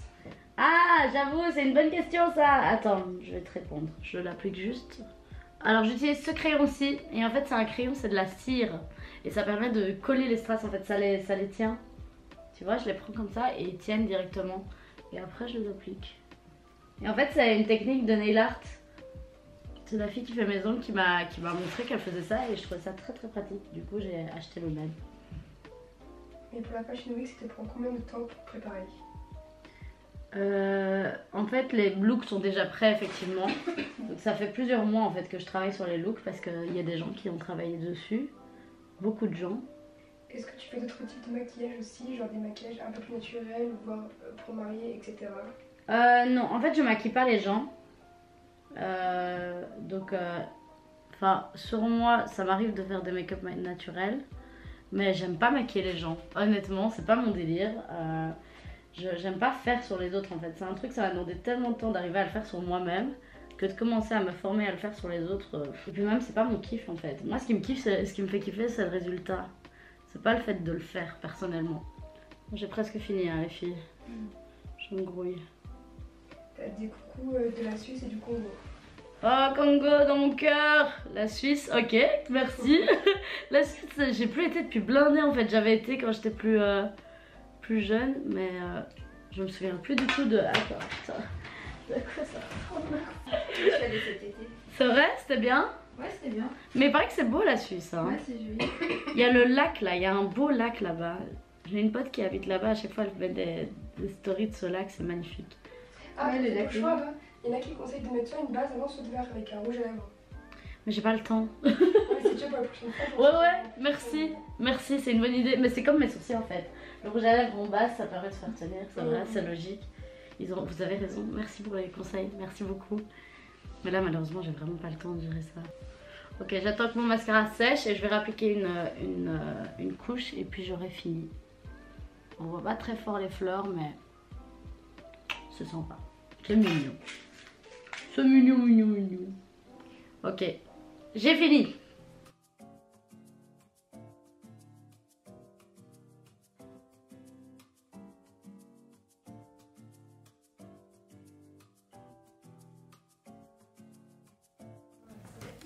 Ah, j'avoue, c'est une bonne question ça. Attends, je vais te répondre. Je l'applique juste. Alors j'utilise ce crayon-ci et en fait c'est un crayon, c'est de la cire et ça permet de coller les strass. En fait ça les tient. Tu vois, je les prends comme ça et ils tiennent directement et après je les applique. Et en fait c'est une technique de nail art. C'est la fille qui fait mes ongles qui m'a montré qu'elle faisait ça et je trouvais ça très pratique. Du coup j'ai acheté le même. Et pour la Fashion Week, ça te prend combien de temps pour préparer? En fait les looks sont déjà prêts effectivement. Donc ça fait plusieurs mois en fait que je travaille sur les looks parce qu'il y a des gens qui ont travaillé dessus. Beaucoup de gens. Est-ce que tu fais d'autres types de maquillage aussi, genre des maquillages un peu plus naturels, voire pour marier, etc. Non, en fait je maquille pas les gens. Enfin, sur moi, ça m'arrive de faire des make-up naturels, mais j'aime pas maquiller les gens. Honnêtement, c'est pas mon délire. J'aime pas faire sur les autres en fait. C'est un truc, ça m'a demandé tellement de temps d'arriver à le faire sur moi-même que de commencer à me former à le faire sur les autres. Et puis même, c'est pas mon kiff en fait. Moi, ce qui me fait kiffer, c'est le résultat. C'est pas le fait de le faire personnellement. J'ai presque fini, hein, les filles. Je me grouille. T'as des coucous de la Suisse et du Congo. Oh, Congo dans mon cœur. La Suisse, ok, merci. La Suisse, j'ai plus été depuis blindé en fait. J'avais été quand j'étais plus jeune, mais je me souviens plus du tout de... Attends, putain. De quoi ça ressemble? Je suis allée cet été. C'est vrai? C'était bien? Ouais, c'était bien. Mais il paraît que c'est beau la Suisse. Hein. Ouais, c'est joli. Il y a le lac là, il y a un beau lac là-bas. J'ai une pote qui habite là-bas, à chaque fois elle met des stories de ce lac, c'est magnifique. Ah, Ouais, le le lac choix là. Il y en a qui conseillent de mettre soit une base avant, soit de verre avec un rouge à lèvres. Mais j'ai pas le temps. Ouais, c'est déjà pour la prochaine fois. Ouais, merci. Merci, c'est une bonne idée. Mais c'est comme mes sourcils en fait. Le rouge à lèvres en bas, ça permet de faire tenir, c'est vrai, c'est logique. Vous avez raison, merci pour les conseils, merci beaucoup. Mais là malheureusement j'ai vraiment pas le temps de gérer ça. Ok, j'attends que mon mascara sèche et je vais réappliquer une couche et puis j'aurai fini. On voit pas très fort les fleurs mais c'est sympa. C'est mignon. C'est mignon, mignon, mignon. Ok, j'ai fini.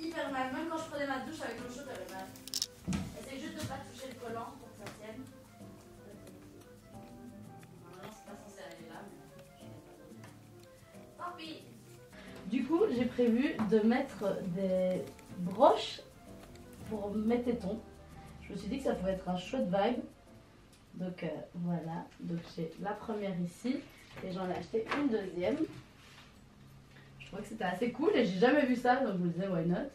Hyper mal, même quand je prenais ma douche avec l'eau chaude, j'avais mal. Essaye juste de pas toucher le collant pour que ça tienne. Normalement c'est pas censé aller là, mais je n'ai pas. Tant pis. Du coup j'ai prévu de mettre des broches pour mes tétons. Je me suis dit que ça pouvait être un chouette vibe. Donc voilà, donc j'ai la première ici et j'en ai acheté une deuxième. Je trouvais que c'était assez cool et j'ai jamais vu ça, donc je me disais why not.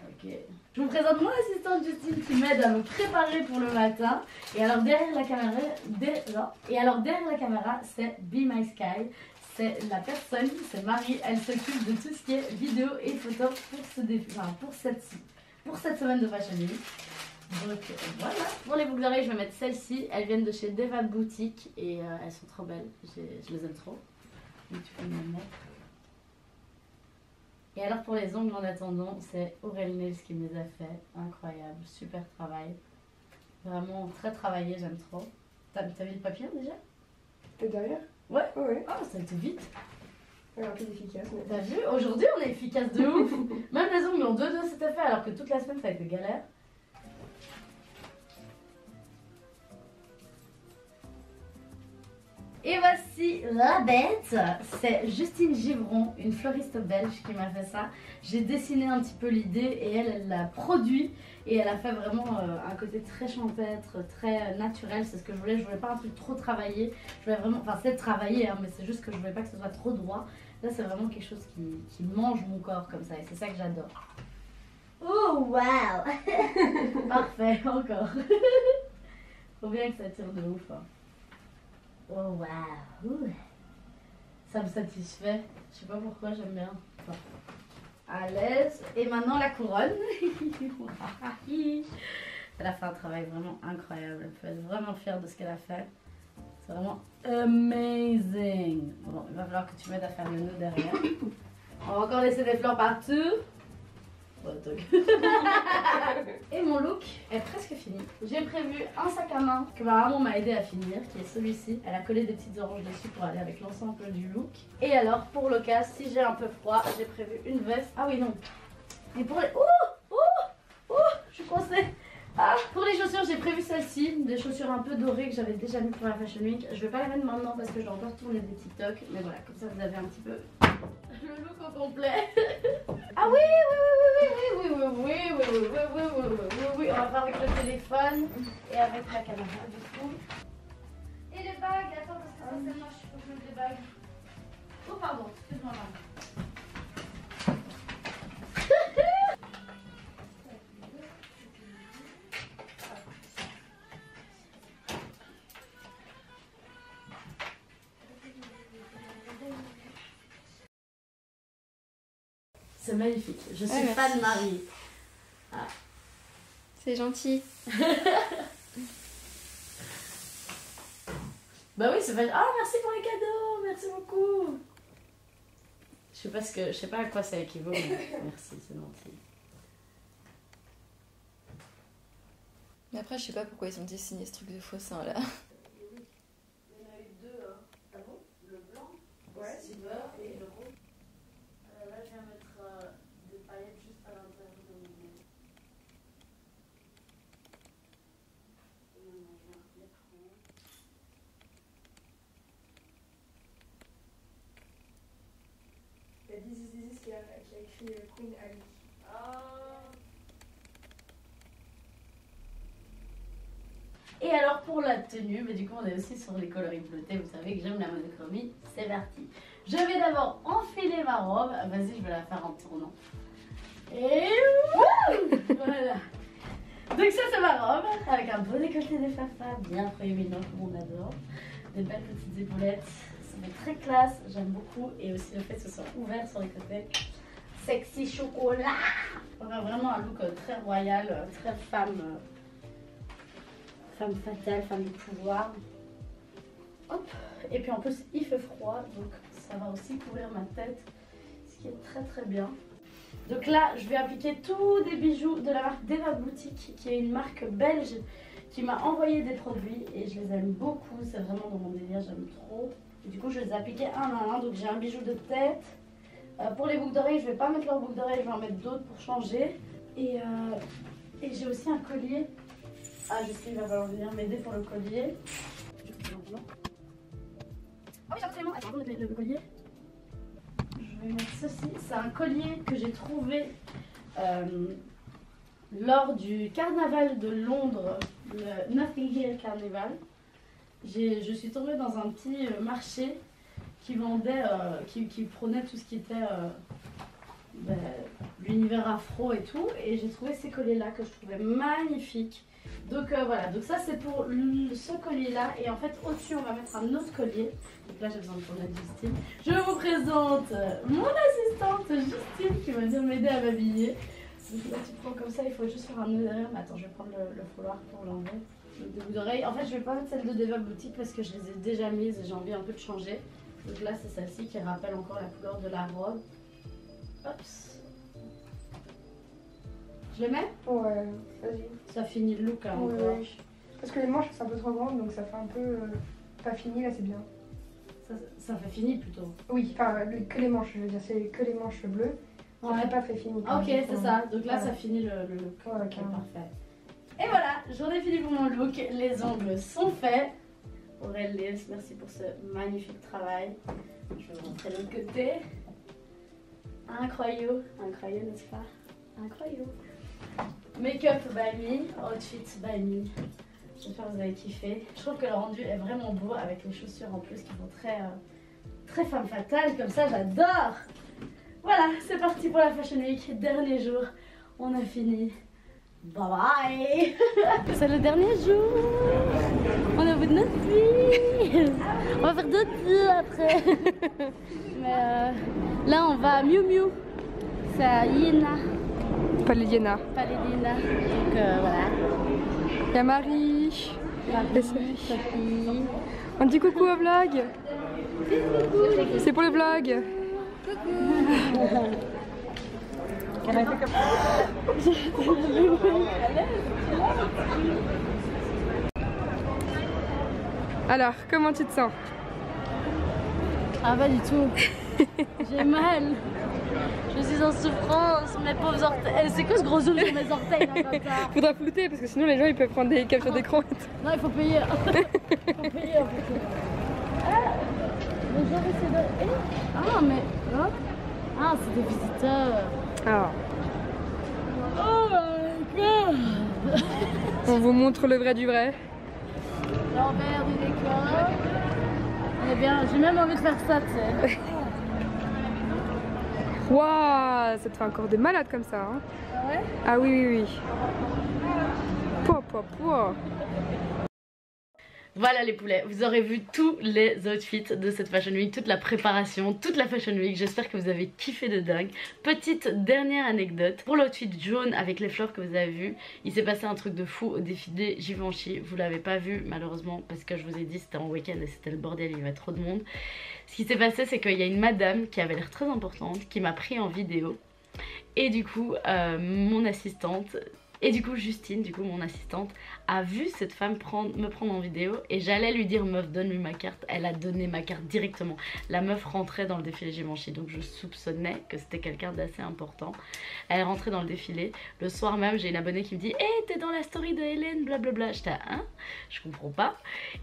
Ok. Je vous présente mon assistante Justine qui m'aide à me préparer pour le matin. Et alors derrière la caméra, c'est Be My Sky. C'est la personne, c'est Marie, elle s'occupe de tout ce qui est vidéo et photo pour cette semaine de Fashion Week. Donc voilà, pour les boucles d'oreilles je vais mettre celles-ci, elles viennent de chez Deva Boutique et elles sont trop belles, je les aime trop. Donc tu peux me les mettre. Et alors pour les ongles en attendant, c'est Aurel Nails qui me les a fait, incroyable, super travail. Vraiment très travaillé, j'aime trop. T'as mis le papier déjà? T'es derrière? Ouais. Ouais. Oh, ça a été vite. Rapide, efficace. T'as vu? Aujourd'hui on est efficace de ouf. Même les ongles en 2 c'était fait alors que toute la semaine ça a été galère. Et voici la bête, c'est Justine Givron, une fleuriste belge qui m'a fait ça. J'ai dessiné un petit peu l'idée et elle l'a produit et elle a fait vraiment un côté très champêtre, très naturel, c'est ce que je voulais pas un truc trop travaillé. Je voulais vraiment, enfin c'est travaillé hein, mais c'est juste que je voulais pas que ce soit trop droit. Là c'est vraiment quelque chose qui mange mon corps comme ça et c'est ça que j'adore. Oh wow. Parfait, encore. Faut bien que ça tire de ouf hein. Oh waouh, ça me satisfait, je sais pas pourquoi j'aime bien. Enfin, à l'aise. Et maintenant la couronne. Elle a fait un travail vraiment incroyable, elle peut être vraiment fière de ce qu'elle a fait. C'est vraiment amazing. Bon, il va falloir que tu m'aides à faire le nœud derrière. On va encore laisser des fleurs partout. Et mon look est presque fini. J'ai prévu un sac à main que ma maman m'a aidé à finir, qui est celui-ci. Elle a collé des petites oranges dessus pour aller avec l'ensemble du look. Et alors pour l'occasion, si j'ai un peu froid, j'ai prévu une veste. Ah oui non. Et pour les... je suis coincée. Ah, pour les chaussures, j'ai prévu celle-ci, des chaussures un peu dorées que j'avais déjà mis pour la Fashion Week. Je vais pas les mettre maintenant parce que je dois encore tourner des TikTok, mais voilà, comme ça vous avez un petit peu le look au complet. Ah oui, on va faire avec le téléphone et avec la caméra du coup. Et les bagues, attends parce que ça c'est moche, il faut que je mette les bagues. Oh pardon, excuse-moi maman. C'est magnifique, je suis fan Marie. Ah. C'est gentil. Bah oui, c'est pas... Ah, merci pour les cadeaux, merci beaucoup. Je sais pas à quoi ça équivaut, mais merci, c'est gentil. Mais après, je sais pas pourquoi ils ont dessiné ce truc de faux sein là. Il y en a eu deux, hein. Ah bon? Le blanc, le silver et le rose. Là, je viens mettre qui a écrit Queen Ali. Et alors pour la tenue, mais du coup on est aussi sur les coloris bleutés, vous savez que j'aime la monochromie, c'est parti. Je vais d'abord enfiler ma robe, vas-y je vais la faire en tournant. Et voilà. Donc ça c'est ma robe, avec un beau décolleté des fafas, bien prééminent comme on adore. Des belles petites épaulettes, ça fait très classe, j'aime beaucoup. Et aussi le fait que ce soit ouvert sur les côtés. Sexy chocolat. On a vraiment un look très royal, très femme fatale, femme du pouvoir. Hop. Et puis en plus il fait froid, donc ça va aussi couvrir ma tête, ce qui est très très bien. Donc là je vais appliquer tous des bijoux de la marque Deva Boutique, qui est une marque belge qui m'a envoyé des produits et je les aime beaucoup, c'est vraiment dans mon délire, j'aime trop. Et du coup je les ai appliqués un à un, donc j'ai un bijou de tête. Pour les boucles d'oreilles, je vais pas mettre leurs boucles d'oreilles, je vais en mettre d'autres pour changer. Et j'ai aussi un collier. Ah je sais, il va falloir venir m'aider pour le collier. Ah oui, j'ai absolument, attends, on va mettre le collier. Je vais mettre ceci, c'est un collier que j'ai trouvé lors du carnaval de Londres, le Nothing Hill Carnival. Je suis tombée dans un petit marché qui vendait, qui prenait tout ce qui était l'univers afro et tout, et j'ai trouvé ces colliers là que je trouvais magnifiques. Donc voilà, donc ça c'est pour ce collier là, et en fait au-dessus on va mettre un autre collier. Donc là j'ai besoin de tourner Justine. Je vous présente mon assistante Justine qui va venir m'aider à m'habiller. Donc là tu prends comme ça, il faut juste faire un nœud derrière, mais attends je vais prendre le foulard pour l'enlever. Donc des boucles d'oreilles, en fait je vais pas mettre celle de Deva Boutique parce que je les ai déjà mises et j'ai envie un peu de changer. Donc là c'est celle-ci qui rappelle encore la couleur de la robe. Hop. Je les mets? Ouais, vas-y. Ça finit le look hein, Ouais, encore. ouais. Parce que les manches c'est un peu trop grande, donc ça fait un peu pas fini, là c'est bien. Ça fait fini plutôt. Oui, enfin que les manches, je veux dire, c'est que les manches bleues. Ça Ouais. fait pas très fini. Ok, c'est ça. Donc là voilà. ça finit le look. Ouais, Ok, carrément. parfait. Et voilà, j'en ai fini pour mon look. Les ongles sont faits. Aurel Lils, merci pour ce magnifique travail. Je vais montrer de l'autre côté. Incroyable, incroyable n'est-ce pas? Incroyable. Make-up by me, outfit by me. J'espère que vous avez kiffé. Je trouve que le rendu est vraiment beau avec les chaussures en plus qui font très femme fatale. Comme ça, j'adore. Voilà, c'est parti pour la Fashion Week. Dernier jour, on a fini. Bye bye. C'est le dernier jour. On est au bout de notre vie. On va faire d'autres vies après. Mais là, on va à Miu Miu. C'est à Iéna. Pas les Iéna. Pas les Iéna. Donc voilà. Il y a Marie. Sophie. On dit coucou au vlog. C'est pour le vlog. Alors, comment tu te sens? Ah pas du tout. J'ai mal. Je suis en souffrance, mes pauvres orteils. C'est quoi ce gros zoom sur mes orteils là comme ça? Faudra flouter parce que sinon les gens ils peuvent prendre des captures d'écran. Non, il faut payer. Il faut payer un peu. Ah, les gens essaient de... Ah mais... Hein? Ah, c'est des visiteurs. Ah. Oh my god. On vous montre le vrai du vrai. L'envers du décor. On est bien, j'ai même envie de faire ça, tu sais. Waouh, ça te fait encore de malade comme ça. Hein. Ah ouais? Ah oui, oui, oui. Pouah. Voilà les poulets, vous aurez vu tous les outfits de cette Fashion Week, toute la préparation, toute la Fashion Week. J'espère que vous avez kiffé de dingue. Petite dernière anecdote, pour l'outfit jaune avec les fleurs que vous avez vu, il s'est passé un truc de fou au défilé Givenchy. Vous l'avez pas vu malheureusement parce que je vous ai dit c'était en week-end et c'était le bordel, il y avait trop de monde. Ce qui s'est passé c'est qu'il y a une madame qui avait l'air très importante qui m'a pris en vidéo. Et du coup mon assistante Et du coup Justine, mon assistante, a vu cette femme me prendre en vidéo et j'allais lui dire meuf donne-lui ma carte. Elle a donné ma carte directement. La meuf rentrait dans le défilé Givenchy, donc je soupçonnais que c'était quelqu'un d'assez important. Elle est rentrée dans le défilé. Le soir même j'ai une abonnée qui me dit hey, t'es dans la story de Hélène blablabla. J'étais à 1, je comprends pas.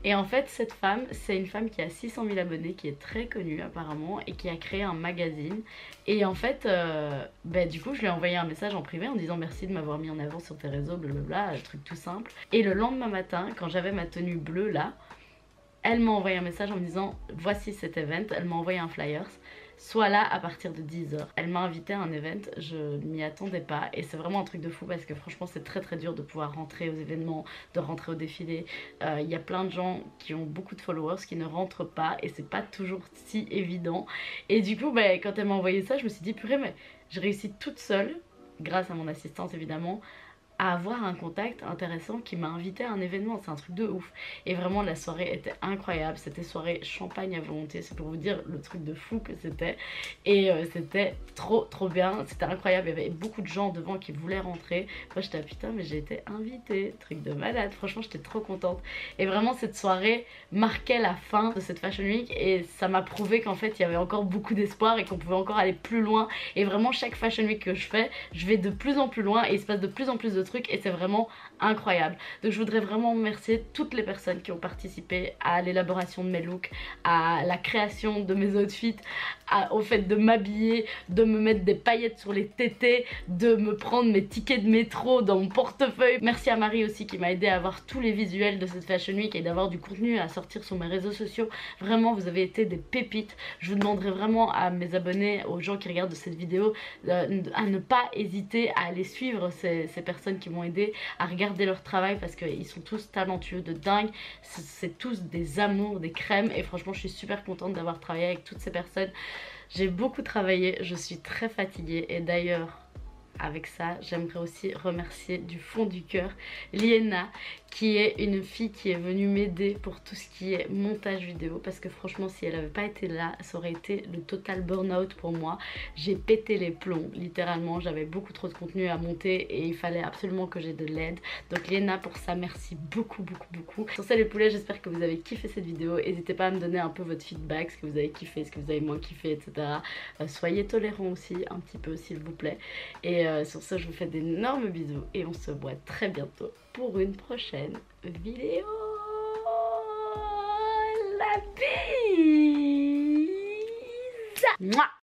Et en fait cette femme, c'est une femme qui a 600 000 abonnés, qui est très connue apparemment et qui a créé un magazine. Et en fait du coup je lui ai envoyé un message en privé en disant merci de m'avoir mis en avant sur tes réseaux, blablabla, truc tout simple. Et le lendemain matin, quand j'avais ma tenue bleue là, elle m'a envoyé un message en me disant voici cet event. Elle m'a envoyé un flyers, sois là à partir de 10h. Elle m'a invité à un event, je m'y attendais pas et c'est vraiment un truc de fou parce que franchement c'est très dur de pouvoir rentrer aux événements, de rentrer au défilé. Il y a plein de gens qui ont beaucoup de followers qui ne rentrent pas et c'est pas toujours si évident. Et du coup quand elle m'a envoyé ça, je me suis dit purée mais j'ai réussi toute seule, grâce à mon assistante évidemment, à avoir un contact intéressant qui m'a invité à un événement. C'est un truc de ouf. Et vraiment la soirée était incroyable. C'était soirée champagne à volonté. C'est pour vous dire le truc de fou que c'était. Et c'était trop bien. C'était incroyable. Il y avait beaucoup de gens devant qui voulaient rentrer. Moi j'étais putain mais j'ai été invitée. Truc de malade. Franchement j'étais trop contente. Et vraiment cette soirée marquait la fin de cette Fashion Week. Et ça m'a prouvé qu'en fait il y avait encore beaucoup d'espoir et qu'on pouvait encore aller plus loin. Et vraiment chaque Fashion Week que je fais, je vais de plus en plus loin et il se passe de plus en plus de trucs et c'est vraiment incroyable. Donc je voudrais vraiment remercier toutes les personnes qui ont participé à l'élaboration de mes looks, à la création de mes outfits, au fait de m'habiller, de me mettre des paillettes sur les tétés, de me prendre mes tickets de métro dans mon portefeuille. Merci à Marie aussi qui m'a aidé à avoir tous les visuels de cette Fashion Week et d'avoir du contenu à sortir sur mes réseaux sociaux. Vraiment vous avez été des pépites. Je vous demanderai vraiment à mes abonnés, aux gens qui regardent cette vidéo, à ne pas hésiter à aller suivre ces personnes qui m'ont aidé, à regarder leur travail parce qu'ils sont tous talentueux de dingue. C'est tous des amours, des crèmes et franchement je suis super contente d'avoir travaillé avec toutes ces personnes. J'ai beaucoup travaillé, je suis très fatiguée et d'ailleurs avec ça j'aimerais aussi remercier du fond du cœur Liena qui est une fille qui est venue m'aider pour tout ce qui est montage vidéo parce que franchement si elle avait pas été là ça aurait été le total burn-out pour moi. J'ai pété les plombs littéralement, j'avais beaucoup trop de contenu à monter et il fallait absolument que j'ai de l'aide. Donc Liena pour ça merci beaucoup. Sur ça les poulets, j'espère que vous avez kiffé cette vidéo. N'hésitez pas à me donner un peu votre feedback, ce que vous avez kiffé, ce que vous avez moins kiffé, etc. Soyez tolérants aussi un petit peu s'il vous plaît. Et sur ce je vous fais d'énormes bisous et on se voit très bientôt pour une prochaine vidéo. La bise. Mouah.